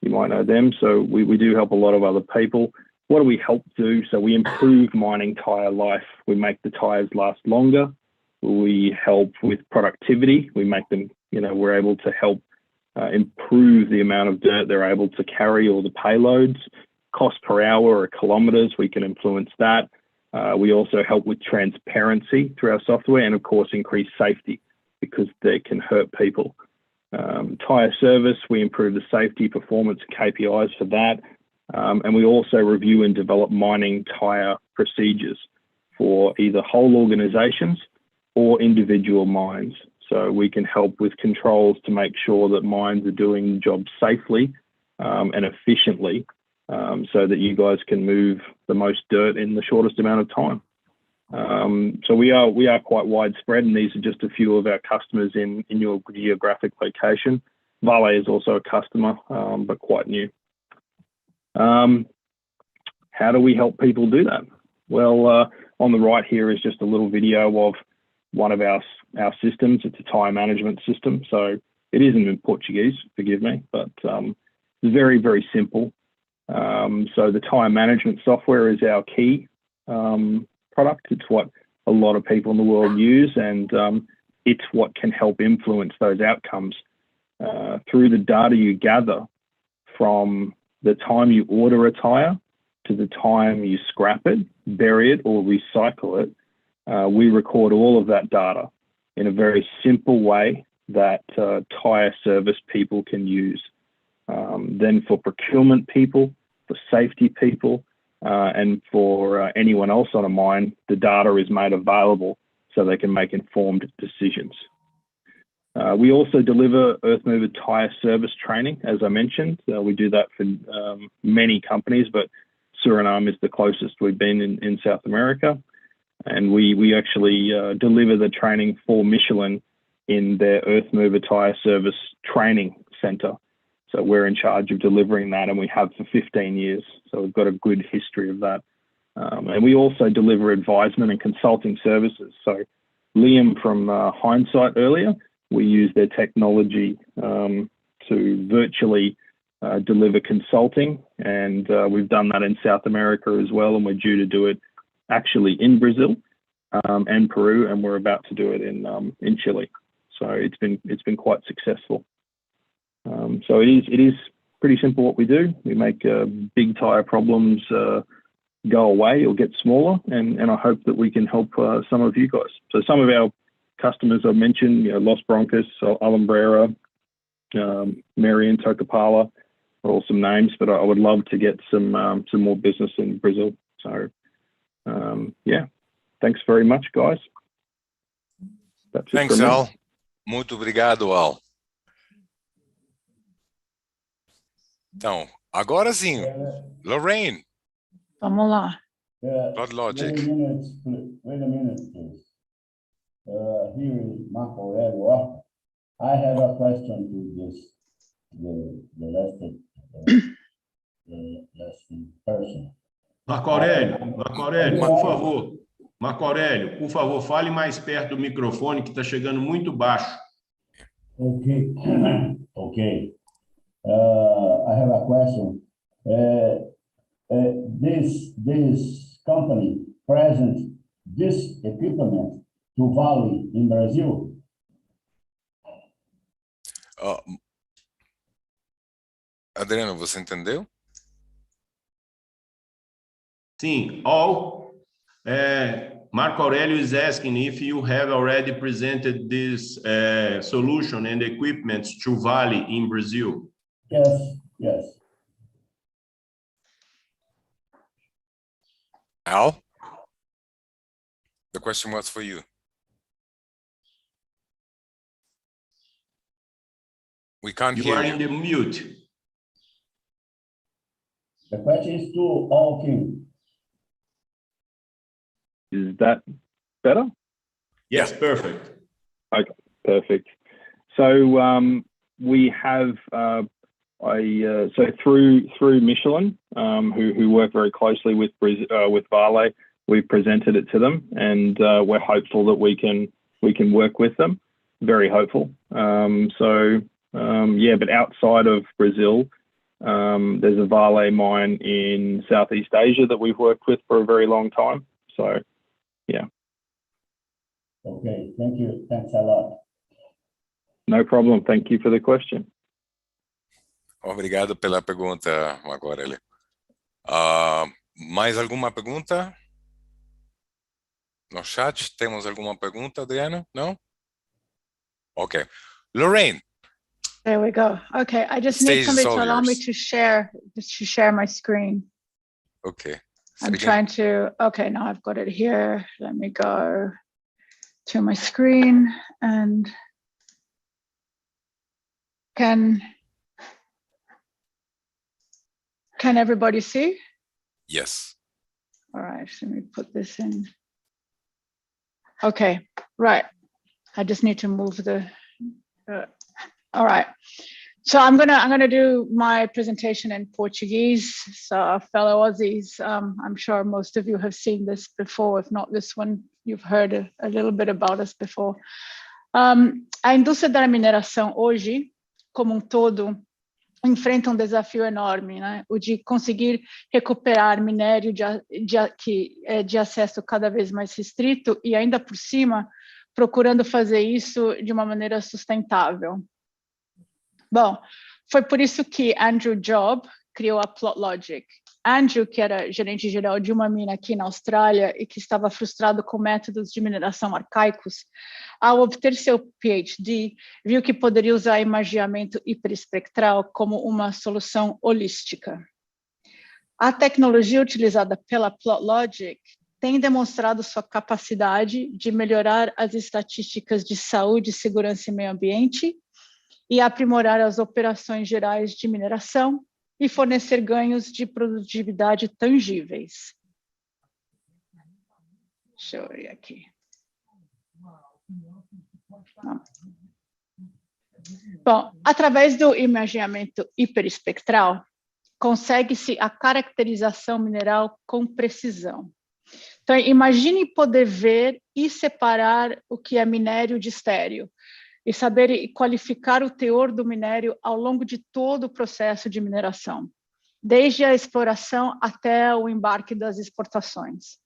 you might know them. So we do help a lot of other people. What do we help do? So we improve mining tyre life. We make the tyres last longer. We help with productivity. We make them, we're able to help improve the amount of dirt they're able to carry or the payloads. Cost per hour or kilometres, we can influence that. We also help with transparency through our software and, of course, increase safety because they can hurt people. Tyre service, we improve the safety, performance, KPIs for that. And we also review and develop mining tyre procedures for either whole organisations or individual mines. So we can help with controls to make sure that mines are doing the job safely and efficiently, so that you guys can move the most dirt in the shortest amount of time. So we are quite widespread, and these are just a few of our customers in your geographic location. Vale is also a customer, but quite new. How do we help people do that? Well, on the right here is just a little video of one of our systems. It's a tyre management system, so it isn't in Portuguese, forgive me, but it's very, very simple. So the tyre management software is our key product. It's what a lot of people in the world use, and it's what can help influence those outcomes through the data you gather from the time you order a tyre to the time you scrap it, bury it, or recycle it, we record all of that data in a very simple way that Tyre service people can use. Then for procurement people, for safety people, and for anyone else on a mine, the data is made available so they can make informed decisions. We also deliver earth mover Tyre service training, as I mentioned. We do that for many companies, but Suriname is the closest we've been in South America. And we actually deliver the training for Michelin in their earth mover Tyre service training center. So we're in charge of delivering that, and we have for 15 years. So we've got a good history of that. And we also deliver advisement and consulting services. So Liam from Hindsight earlier, we use their technology to virtually deliver consulting. And we've done that in South America as well. And we're due to do it actually in Brazil and Peru. And we're about to do it in Chile. So it's been quite successful. So it is pretty simple what we do. We make big tyre problems go away or get smaller, and I hope that we can help some of you guys. So some of our customers I've mentioned, Los Broncos, Alumbrera, Marion, Tocopala, are all some names, but I would love to get some more business in Brazil. So yeah, thanks very much, guys. Thanks, Al. Muito obrigado, Al. Então, agora sim, Lorraine. Vamos lá. Plot Logic. Wait a minute, please. Here is Marco Aurelio. I have a question to this, the last person. Marco Aurélio, por favor. Marco Aurélio, por favor, fale mais perto do microfone, que está chegando muito baixo. Okay. Okay. I have a question. This company present this equipment to Vale in Brazil? Adriano, você entendeu? Sim, Marco Aurelio is asking if you have already presented this solution and equipment to Vale in Brazil. Yes, yes. Al? The question was for you. We can't hear you. You are in the mute. The question is to all team. Is that better? Yes, perfect. Okay, perfect. So we have so through Michelin, who work very closely with Vale, we've presented it to them, and we're hopeful that we can work with them. Very hopeful. Yeah, but outside of Brazil, there's a Vale mine in Southeast Asia that we've worked with for a very long time. So, yeah. Okay, thank you. Thanks a lot. No problem. Thank you for the question. Obrigado pela pergunta, Marco Aurélio. Mais alguma pergunta? No chat, temos alguma pergunta, Adriano? No? Okay. Lorraine. There we go. Okay, I just need somebody to allow me to share my screen. Okay. I'm trying to, okay, now I've got it here. Let me go to my screen and can everybody see? Yes. All right, let me put this in. Okay, right. I just need to move the, all right. So I'm gonna do my presentation in Portuguese. So fellow Aussies, I'm sure most of you have seen this before. If not this one, you've heard a little bit about us before. A indústria da mineração hoje, como todo, enfrenta desafio enorme, né? O de conseguir recuperar minério de acesso cada vez mais restrito e ainda por cima procurando fazer isso de uma maneira sustentável. Bom, foi por isso que Andrew Job criou a Plot Logic. Andrew, que era gerente-geral de uma mina aqui na Austrália e que estava frustrado com métodos de mineração arcaicos, ao obter seu PhD, viu que poderia usar imageamento hiperespectral como uma solução holística. A tecnologia utilizada pela PlotLogic tem demonstrado sua capacidade de melhorar as estatísticas de saúde, segurança e meio ambiente e aprimorar as operações gerais de mineração e fornecer ganhos de produtividade tangíveis. Deixa eu ver aqui. Bom, através do imageamento hiperespectral, consegue-se a caracterização mineral com precisão. Então, imagine poder ver e separar o que é minério de estéreo, e saber qualificar o teor do minério ao longo de todo o processo de mineração, desde a exploração até o embarque das exportações.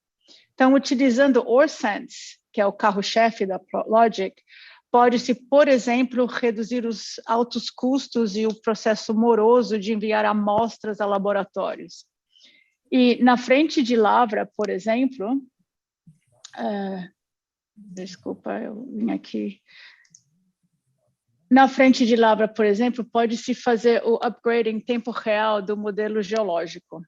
Então, utilizando OreSense, que é o carro-chefe da PlotLogic, pode-se, por exemplo, reduzir os altos custos e o processo moroso de enviar amostras a laboratórios. E na frente de lavra, por exemplo, desculpa, eu vim aqui. Na frente de lavra, por exemplo, pode-se fazer o upgrade em tempo real do modelo geológico.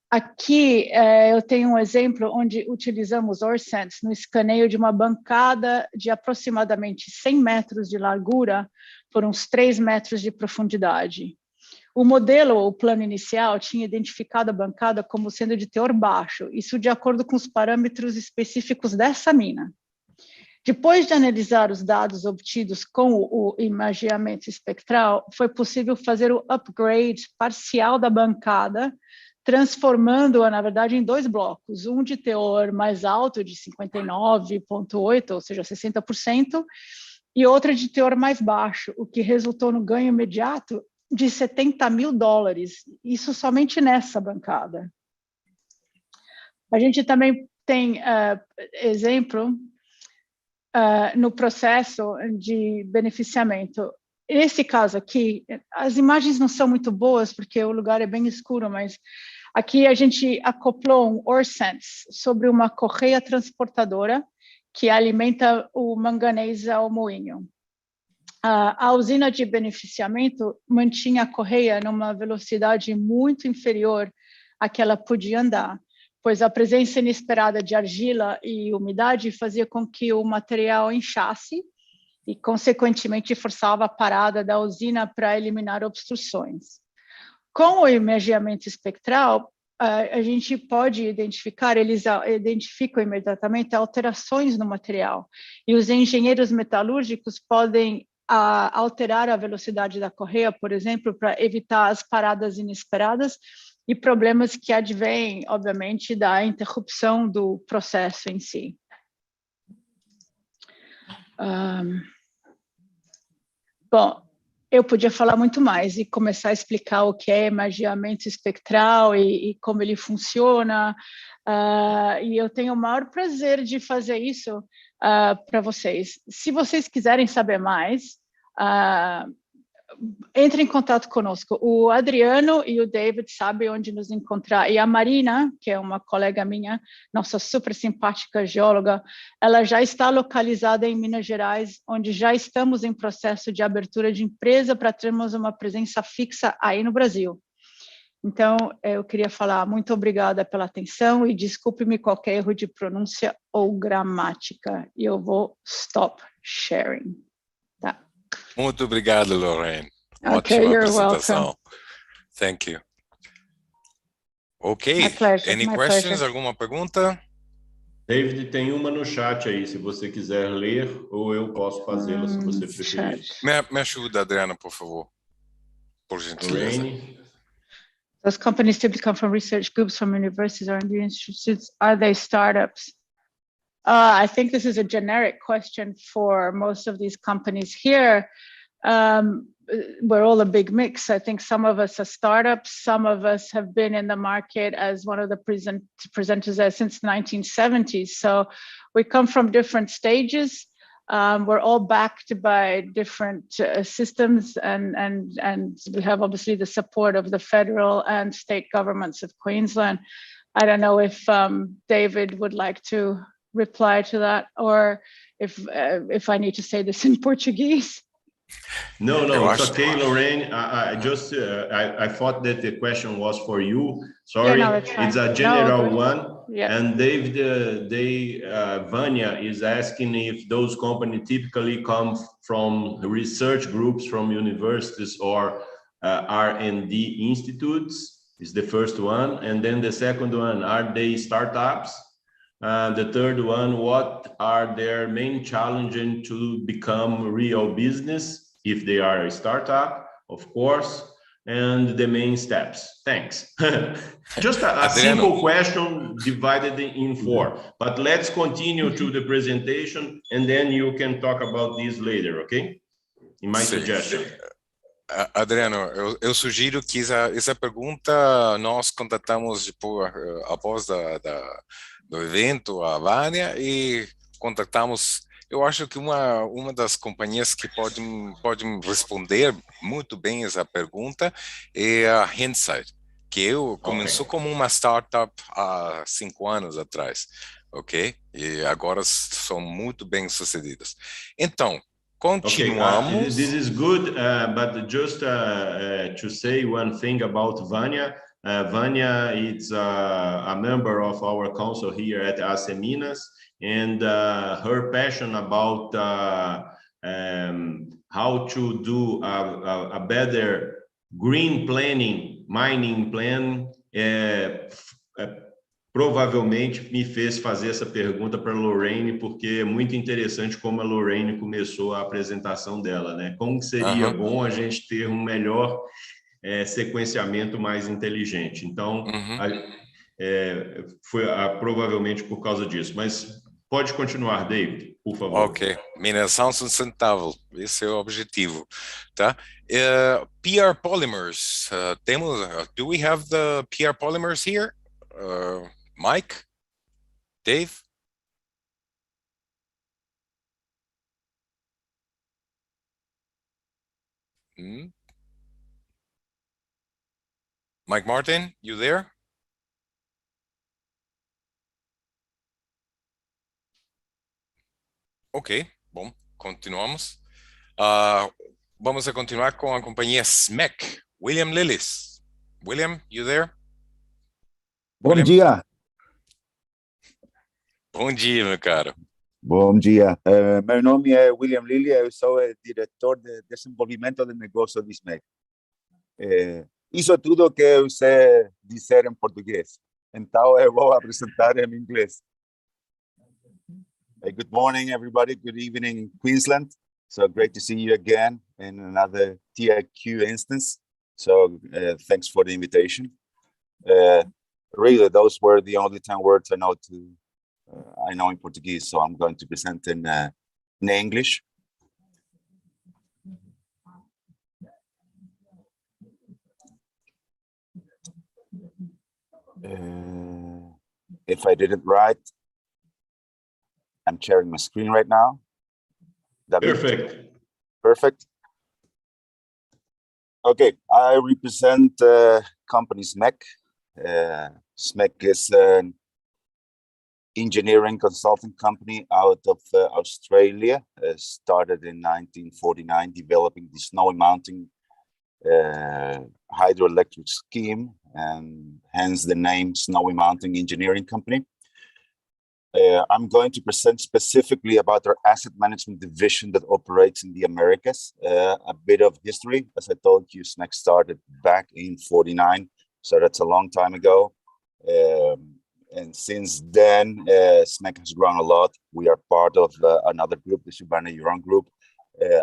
Aqui eu tenho um exemplo onde utilizamos OreSense no escaneio de uma bancada de aproximadamente 100 metros de largura por uns 3 metros de profundidade. O modelo, o plano inicial, tinha identificado a bancada como sendo de teor baixo, isso de acordo com os parâmetros específicos dessa mina. Depois de analisar os dados obtidos com o imageamento espectral, foi possível fazer o upgrade parcial da bancada, transformando-a, na verdade, em 2 blocos, um de teor mais alto, de 59,8%, ou seja, 60%, e outro de teor mais baixo, o que resultou no ganho imediato de $70 mil, isso somente nessa bancada. A gente também tem exemplo no processo de beneficiamento. Nesse caso aqui, as imagens não são muito boas, porque o lugar é bem escuro, mas aqui a gente acoplou um OreSense sobre uma correia transportadora que alimenta o manganês ao moinho. A usina de beneficiamento mantinha a correia numa velocidade muito inferior à que ela podia andar, pois a presença inesperada de argila e umidade fazia com que o material inchasse e, consequentemente, forçava a parada da usina para eliminar obstruções. Com o imageamento espectral, a gente pode identificar, eles identificam imediatamente alterações no material, e os engenheiros metalúrgicos podem alterar a velocidade da correia, por exemplo, para evitar as paradas inesperadas e problemas que advêm, obviamente, da interrupção do processo em si. Bom, eu podia falar muito mais e começar a explicar o que é imageamento espectral e como ele funciona, e eu tenho o maior prazer de fazer isso para vocês. Se vocês quiserem saber mais, entre em contato conosco. O Adriano e o David sabem onde nos encontrar. E a Marina, que é uma colega minha, nossa super simpática geóloga, ela já está localizada em Minas Gerais, onde já estamos em processo de abertura de empresa para termos uma presença fixa aí no Brasil. Então, eu queria falar muito obrigada pela atenção e desculpe-me qualquer erro de pronúncia ou gramática. E eu vou stop sharing. Tá. Muito obrigado, Lorraine. Okay, Ótima you're apresentação. welcome. Thank you. Ok. My pleasure, Any my questions? pleasure. Alguma pergunta? David, tem uma no chat aí, se você quiser ler, ou eu posso fazê-la, se você preferir. Me ajuda, Adriana, por favor. Por gentileza. Lorraine. Those companies typically come from research groups, from universities or R&D institutes. Are they startups? I think this is a generic question for most of these companies here. We're all a big mix. I think some of us are startups. Some of us have been in the market as one of the presenters since the 1970s. So we come from different stages. We're all backed by different systems, and we have obviously the support of the federal and state governments of Queensland. I don't know if David would like to reply to that, or if I need to say this in Portuguese. No, it's okay, Lorraine. I just I thought that the question was for you. Sorry, Yeah, no, it's a general one. Yeah. And David, Vanya is asking if those companies typically come from research groups from universities or R&D institutes. Is the first one, and then the second one, are they startups? The third one, what are their main challenges to become real business if they are a startup, of course, and the main steps. Thanks. Just a simple question divided in 4, but let's continue to the presentation and then you can talk about this later, okay? In my suggestion. Adriano, eu sugiro que essa pergunta nós contatamos após do evento a Vânia e contatamos. Eu acho que uma das companhias que podem responder muito bem essa pergunta é a Insight, que começou como uma startup há 5 anos atrás, ok? E agora são muito bem sucedidas. Então, continuamos. Okay, this is good, but just to say one thing about Vânia. Vânia is a member of our council here at AC Minas, and her passion about how to do a better green planning, mining plan, provavelmente me fez fazer essa pergunta para a Lorraine, porque é muito interessante como a Lorraine começou a apresentação dela, né? Como seria bom a gente ter um melhor sequenciamento mais inteligente. Então, foi provavelmente por causa disso. Mas pode continuar, David, por favor. Ok. Mineração sustentável, esse é o objetivo, tá? PR polymers, do we have the PR polymers here? Mike? Dave? Mike Martin, you there? Ok, bom, continuamos. Vamos a continuar com a companhia SMEC. William Lillis. William, you there? Bom dia. Bom dia, meu caro. Bom dia. Meu nome é William Lilly, eu sou o diretor de desenvolvimento de negócio de SMEC. Isso é tudo que eu sei dizer em português. Então, eu vou apresentar em inglês. Good morning, everybody. Good evening in Queensland. So great to see you again in another TIQ instance. So thanks for the invitation. Really, those were the only 10 words I know in Portuguese, so I'm going to present in English. If I did it right, I'm sharing my screen right now. Perfect. Perfect. Okay, I represent company SMEC. SMEC is an engineering consulting company out of Australia, started in 1949, developing the snowy mountain hydroelectric scheme, and hence the name Snowy Mountain Engineering Company. I'm going to present specifically about our asset management division that operates in the Americas. A bit of history, as I told you, SMEC started back in 49, so that's a long time ago. And since then, SMEC has grown a lot. We are part of another group, the Subarna Euron Group.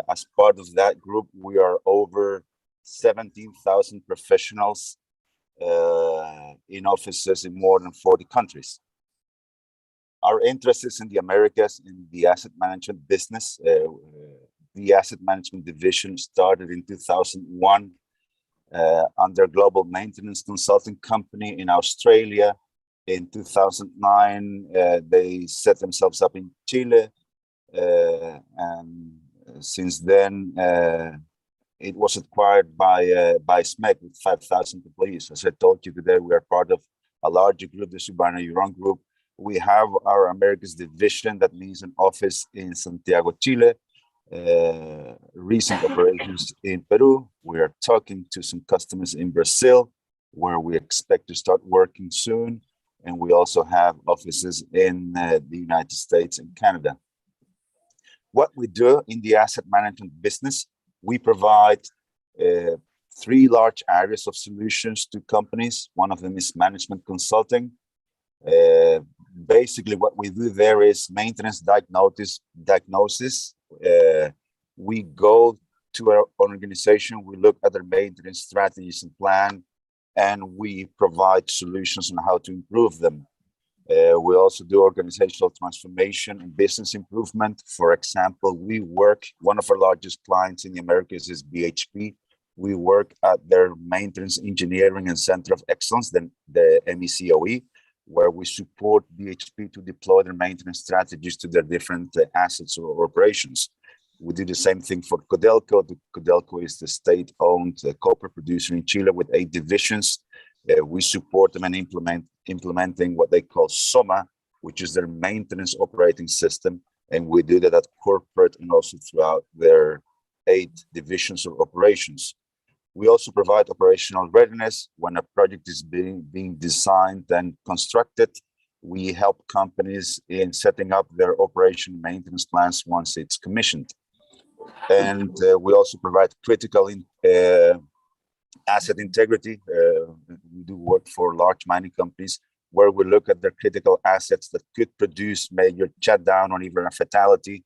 As part of that group, we are over 17,000 professionals in offices in more than 40 countries. Our interest is in the Americas, in the asset management business. The asset management division started in 2001 under Global Maintenance Consulting Company in Australia. In 2009, they set themselves up in Chile. and since then, it was acquired by SMEC with 5,000 employees. As I told you today, we are part of a larger group, the Subarna Euron Group. We have our Americas division that means an office in Santiago, Chile, recent operations in Peru. We are talking to some customers in Brazil, where we expect to start working soon. And we also have offices in the United States and Canada. What we do in the asset management business, we provide 3 large areas of solutions to companies. One of them is management consulting. Basically, what we do there is maintenance diagnosis. We go to our organization, we look at their maintenance strategies and plan, and we provide solutions on how to improve them. We also do organizational transformation and business improvement. For example, one of our largest clients in the Americas is BHP. We work at their maintenance engineering and center of excellence, the MECOE, where we support BHP to deploy their maintenance strategies to their different assets or operations. We do the same thing for Codelco. Codelco is the state-owned copper producer in Chile with 8 divisions. We support them in implementing what they call SOMA, which is their maintenance operating system. And we do that at corporate and also throughout their 8 divisions or operations. We also provide operational readiness when a project is being designed and constructed. We help companies in setting up their operation maintenance plans once it's commissioned. And we also provide critical asset integrity. We do work for large mining companies where we look at their critical assets that could produce major shutdown or even a fatality,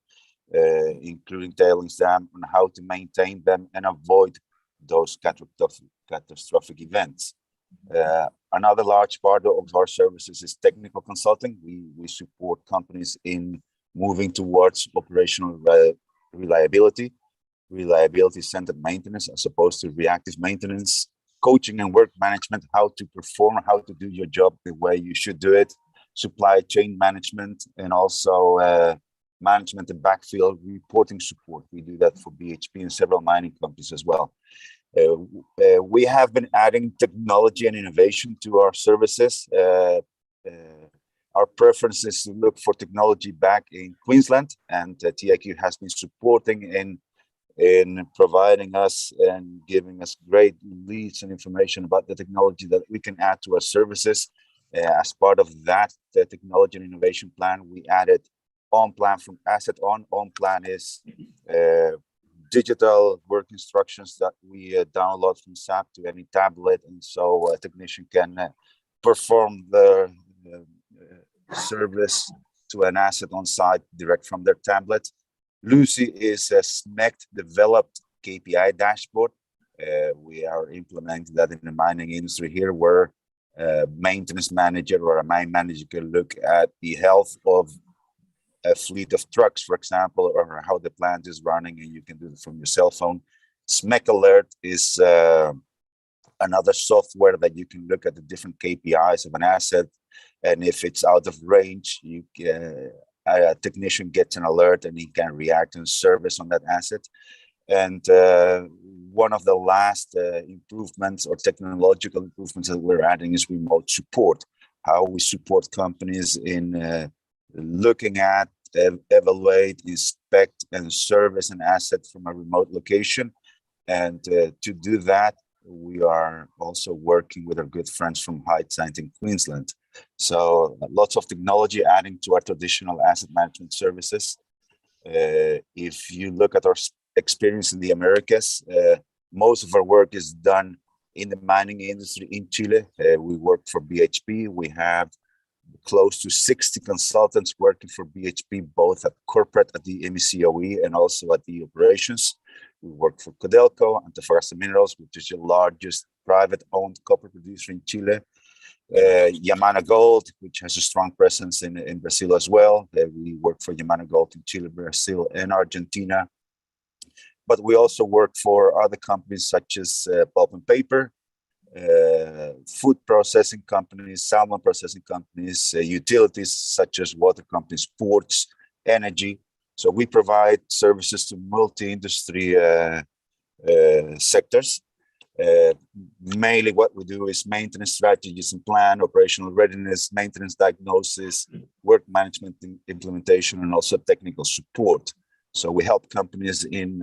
including tailings dam, on how to maintain them and avoid those catastrophic events. Another large part of our services is technical consulting. We support companies in moving towards operational reliability-centered maintenance as opposed to reactive maintenance, coaching and work management, how to perform, how to do your job the way you should do it, supply chain management, and also management and backfield reporting support. We do that for BHP and several mining companies as well. We have been adding technology and innovation to our services. Our preference is to look for technology back in Queensland, and TIQ has been supporting in providing us and giving us great leads and information about the technology that we can add to our services. As part of that, the technology and innovation plan, we added on-plan from asset on. On-plan is digital work instructions that we download from SAP to any tablet, and so a technician can perform the service to an asset on site direct from their tablet. Lucy is a SMEC-developed Kpi Dashboard. We are implementing that in the mining industry here, where a maintenance manager or a mine manager can look at the health of a fleet of trucks, for example, or how the plant is running, and you can do it from your cell phone. SMEC Alert is another software that you can look at the different KPIs of an asset, and if it's out of range, a technician gets an alert and he can react and service on that asset. And one of the last improvements or technological improvements that we're adding is remote support, how we support companies in looking at, evaluate, inspect, and service an asset from a remote location. And to do that, we are also working with our good friends from Hindsight in Queensland. So lots of technology adding to our traditional asset management services. If you look at our experience in the Americas, most of our work is done in the mining industry in Chile. We work for BHP. We have close to 60 consultants working for BHP, both at corporate, at the MECOE, and also at the operations. We work for Codelco, Antofagasta Minerals, which is the largest private-owned copper producer in Chile. Yamana Gold, which has a strong presence in Brazil as well. We work for Yamana Gold in Chile, Brazil, and Argentina. But we also work for other companies such as pulp and paper, food processing companies, salmon processing companies, utilities such as water companies, ports, energy. So we provide services to multi-industry sectors. Mainly what we do is maintenance strategies and plan, operational readiness, maintenance diagnosis, work management implementation, and also technical support. So we help companies in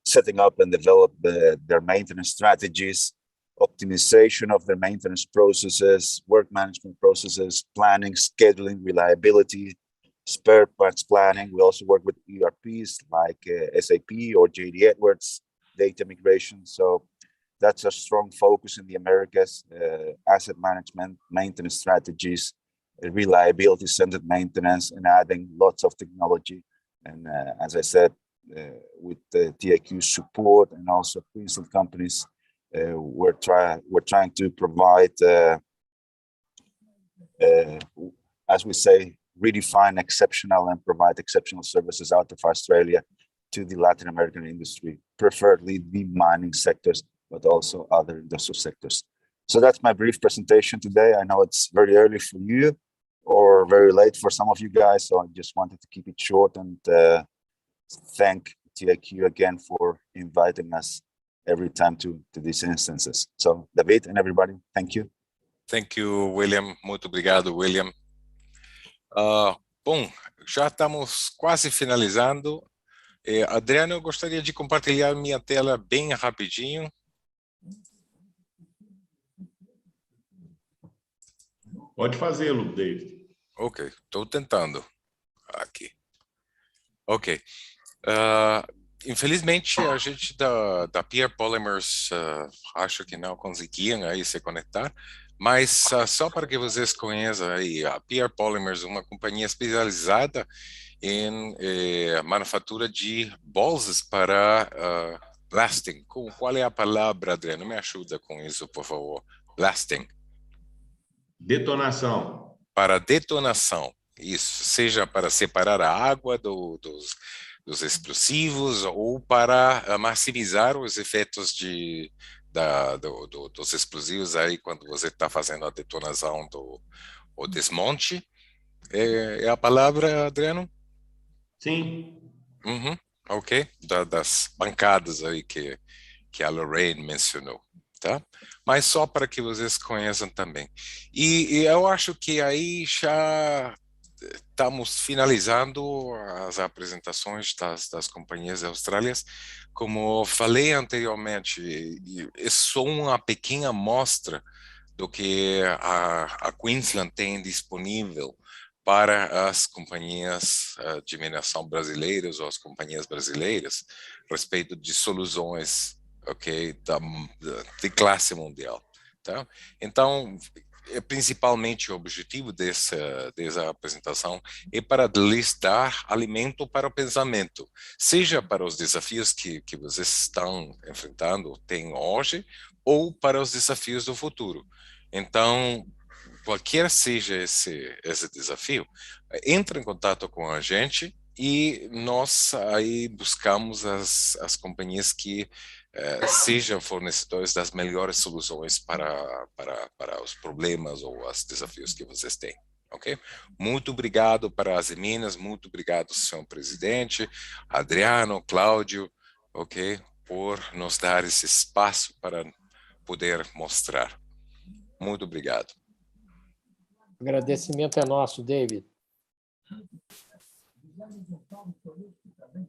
setting up and develop their maintenance strategies, optimization of their maintenance processes, work management processes, planning, scheduling, reliability, spare parts planning. We also work with ERPs like SAP or JD Edwards, data migration. So that's a strong focus in the Americas, asset management, maintenance strategies, reliability-centered maintenance, and adding lots of technology. And as I said, with the TIQ support and also Queensland companies, we're trying to provide, as we say, redefine exceptional and provide exceptional services out of Australia to the Latin American industry, preferably the mining sectors, but also other industrial sectors. So that's my brief presentation today. I know it's very early for you or very late for some of you guys, so I just wanted to keep it short and thank TIQ again for inviting us every time to these instances. So David and everybody, thank you. Thank you, William. Muito obrigado, William. Bom, já estamos quase finalizando. Adriano, eu gostaria de compartilhar minha tela bem rapidinho. Pode fazê-lo, David. Ok, estou tentando. Aqui. Ok. Infelizmente, a gente da Tyre Polymers acho que não conseguiam aí se conectar, mas só para que vocês conheçam aí, a Tyre Polymers, uma companhia especializada em manufatura de bolsas para blasting. Qual é a palavra, Adriano? Me ajuda com isso, por favor. Blasting. Detonação. Para detonação. Isso, seja para separar a água dos explosivos ou para maximizar os efeitos dos explosivos aí quando você está fazendo a detonação o desmonte. É a palavra, Adriano? Sim. Uhum, ok. Das bancadas aí que a Lorraine mencionou, tá? Mas só para que vocês conheçam também. E eu acho que aí já estamos finalizando as apresentações das companhias australianas. Como falei anteriormente, é só uma pequena amostra do que a Queensland tem disponível para as companhias de mineração brasileiras ou as companhias brasileiras a respeito de soluções, ok, de classe mundial, tá? Então, principalmente o objetivo dessa apresentação é para lhes dar alimento para o pensamento, seja para os desafios que vocês estão enfrentando, têm hoje, ou para os desafios do futuro. Então, qualquer seja esse desafio, entre em contato com a gente e nós aí buscamos as companhias que sejam fornecedores das melhores soluções para os problemas ou os desafios que vocês têm, ok? Muito obrigado para as Minas, muito obrigado, senhor presidente, Adriano, Cláudio, ok? Por nos dar esse espaço para poder mostrar. Muito obrigado. O agradecimento é nosso, David.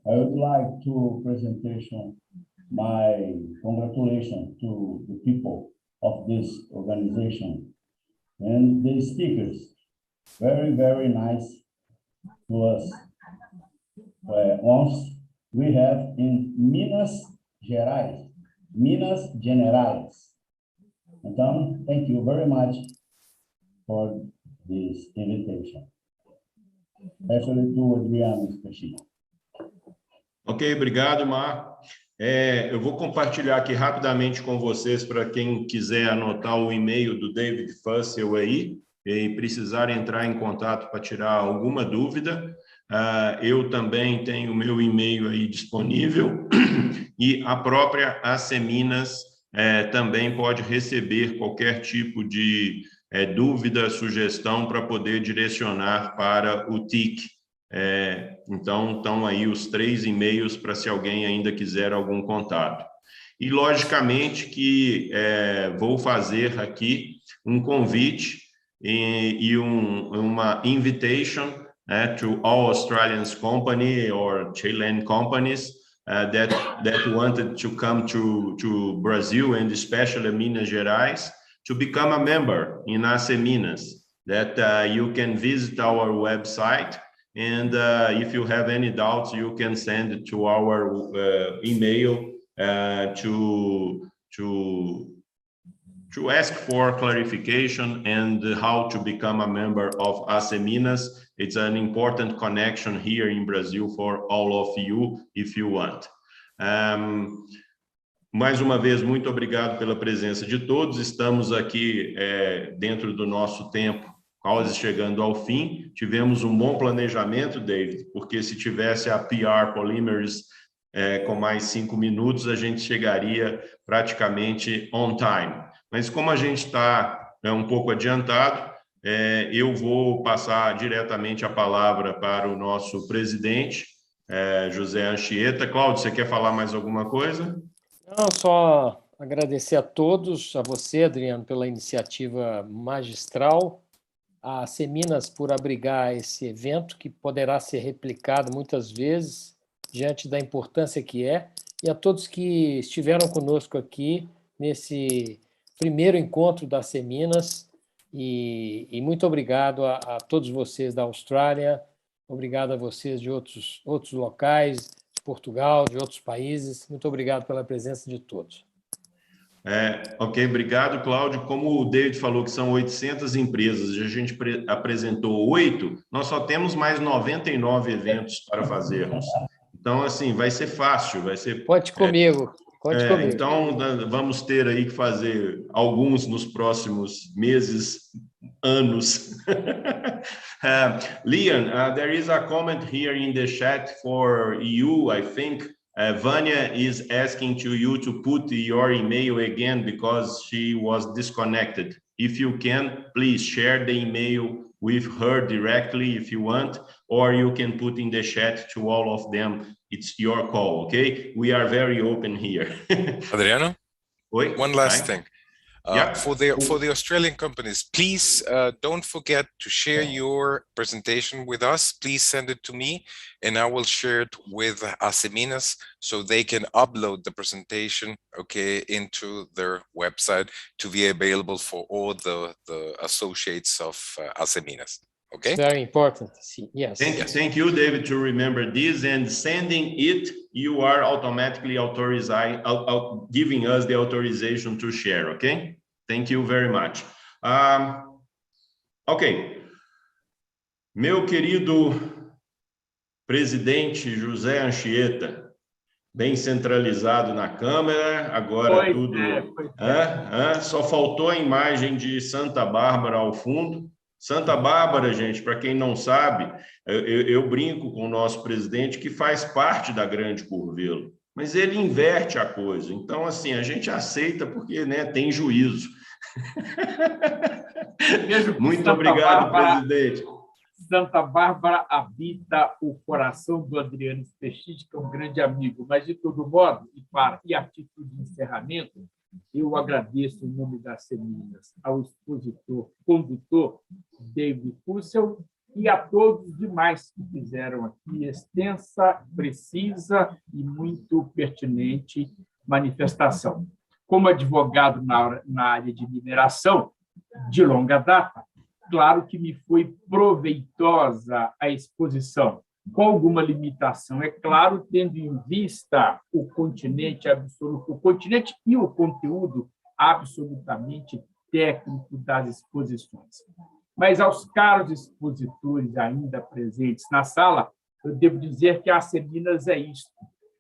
I would like to presentation my congratulations to the people of this organization and the speakers. Very, very nice to us. Once we have in Minas Gerais. Então, thank you very much for this invitation. Especially to Adriano Special. Ok, obrigado, Mar. Eu vou compartilhar aqui rapidamente com vocês para quem quiser anotar o e-mail do David Fussell aí e precisar entrar em contato para tirar alguma dúvida. Eu também tenho o meu e-mail aí disponível e a própria Minas também pode receber qualquer tipo de dúvida, sugestão para poder direcionar para o TIC Então, estão aí os 3 e-mails para se alguém ainda quiser algum contato. E, logicamente, que vou fazer aqui um convite e uma invitation to all Australian companies or Chilean companies that wanted to come to Brazil and especially Minas Gerais to become a member in AC Minas, that you can visit our website, and if you have any doubts, you can send it to our email to ask for clarification and how to become a member of AC Minas. It's an important connection here in Brazil for all of you, if you want. Mais uma vez, muito obrigado pela presença de todos. Estamos aqui dentro do nosso tempo, quase chegando ao fim. Tivemos um bom planejamento, David, porque se tivesse a PR Polymers com mais 5 minutos, a gente chegaria praticamente on time. Mas como a gente está um pouco adiantado, eu vou passar diretamente a palavra para o nosso presidente, José Anchieta. Cláudio, você quer falar mais alguma coisa? Não, só agradecer a todos, a você, Adriano, pela iniciativa magistral, a AC Minas por abrigar esse evento, que poderá ser replicado muitas vezes, diante da importância que é, e a todos que estiveram conosco aqui nesse primeiro encontro da AC Minas, e muito obrigado a todos vocês da Austrália, obrigado a vocês de outros locais, de Portugal, de outros países, muito obrigado pela presença de todos. Ok, obrigado, Cláudio. Como o David falou que são 800 empresas, a gente apresentou 8, nós só temos mais 99 eventos para fazermos. Então, assim, vai ser fácil, vai ser... Conte comigo, conte comigo. Então, vamos ter aí que fazer alguns nos próximos meses, anos. Leon, there is a comment here in the chat for you, I think. Vanya is asking you to put your email again because she was disconnected. If you can, please share the email with her directly if you want, or you can put in the chat to all of them. It's your call, okay? We are very open here. Adriano? Oi? One last thing. Yeah. For the Australian companies, please don't forget to share your presentation with us. Please send it to me, and I will share it with AC Minas so they can upload the presentation, okay, into their website to be available for all the associates of AC Minas. Okay. It's very important. Yes. Thank you, David, to remember this, and sending it, you are automatically giving us the authorization to share, okay? Thank you very much. Ok. Meu querido presidente José Anchieta, bem centralizado na câmera, agora só faltou a imagem de Santa Bárbara ao fundo. Santa Bárbara, gente, para quem não sabe, eu brinco com o nosso presidente que faz parte da Grande Curvelo, mas ele inverte a coisa. Então, assim, a gente aceita porque, né, tem juízo. Muito obrigado, presidente. Santa Bárbara habita o coração do Adriano Spechit, que é um grande amigo. Mas, de todo modo, e a título de encerramento, eu agradeço, em nome das Minas, ao expositor, condutor, David Fussell, e a todos os demais que fizeram aqui extensa, precisa e muito pertinente manifestação. Como advogado na área de mineração, de longa data, claro que me foi proveitosa a exposição, com alguma limitação, é claro, tendo em vista o continente absoluto, o continente e o conteúdo absolutamente técnico das exposições. Mas aos caros expositores ainda presentes na sala, eu devo dizer que a AC Minas é isto.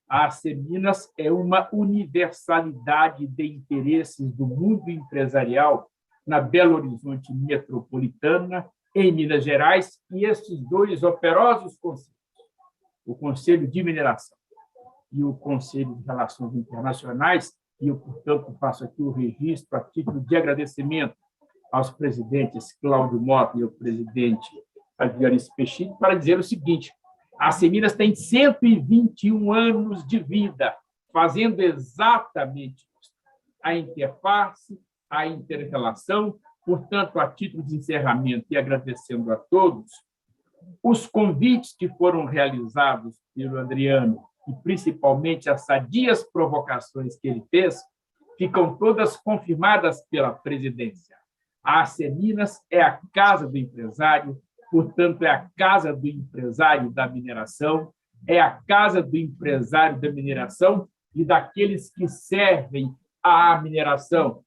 A AC Minas é uma universalidade de interesses do mundo empresarial na Belo Horizonte metropolitana, em Minas Gerais, e esses dois operosos conselhos, o Conselho de Mineração e o Conselho de Relações Internacionais, e eu, portanto, faço aqui o registro a título de agradecimento aos presidentes Cláudio Mota e ao presidente Adriano Spechit, para dizer o seguinte: A Seminas tem 121 anos de vida, fazendo exatamente isso. A interface, a inter-relação. Portanto, a título de encerramento e agradecendo a todos, os convites que foram realizados pelo Adriano, e principalmente as sadias provocações que ele fez, ficam todas confirmadas pela presidência. A Seminas é a casa do empresário, portanto, é a casa do empresário da mineração, é a casa do empresário da mineração e daqueles que servem à mineração,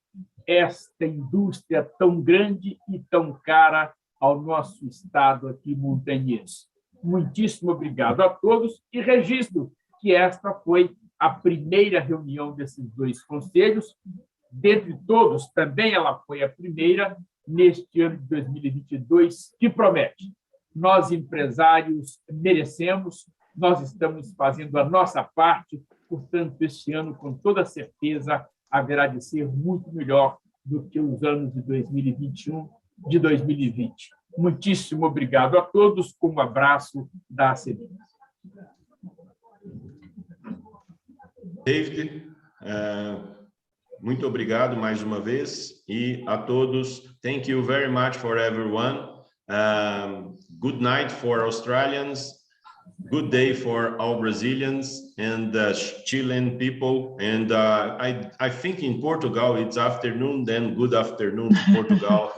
esta indústria tão grande e tão cara ao nosso estado aqui montanhês. Muitíssimo obrigado a todos e registro que esta foi a primeira reunião desses dois conselhos. Dentre todos, também ela foi a primeira neste ano de 2022, que promete. Nós, empresários, merecemos, nós estamos fazendo a nossa parte, portanto, este ano, com toda certeza, haverá de ser muito melhor do que os anos de 2021, de 2020. Muitíssimo obrigado a todos, com um abraço da Seminas. David, muito obrigado mais uma vez, e a todos, thank you very much for everyone. Good night for Australians, good day for all Brazilians and Chilean people, and I think in Portugal it's afternoon, then good afternoon to Portugal.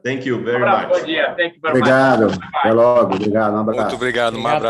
Thank you very much. Bom dia. Obrigado. Até logo. Obrigado. Um abraço. Muito obrigado. Um abraço.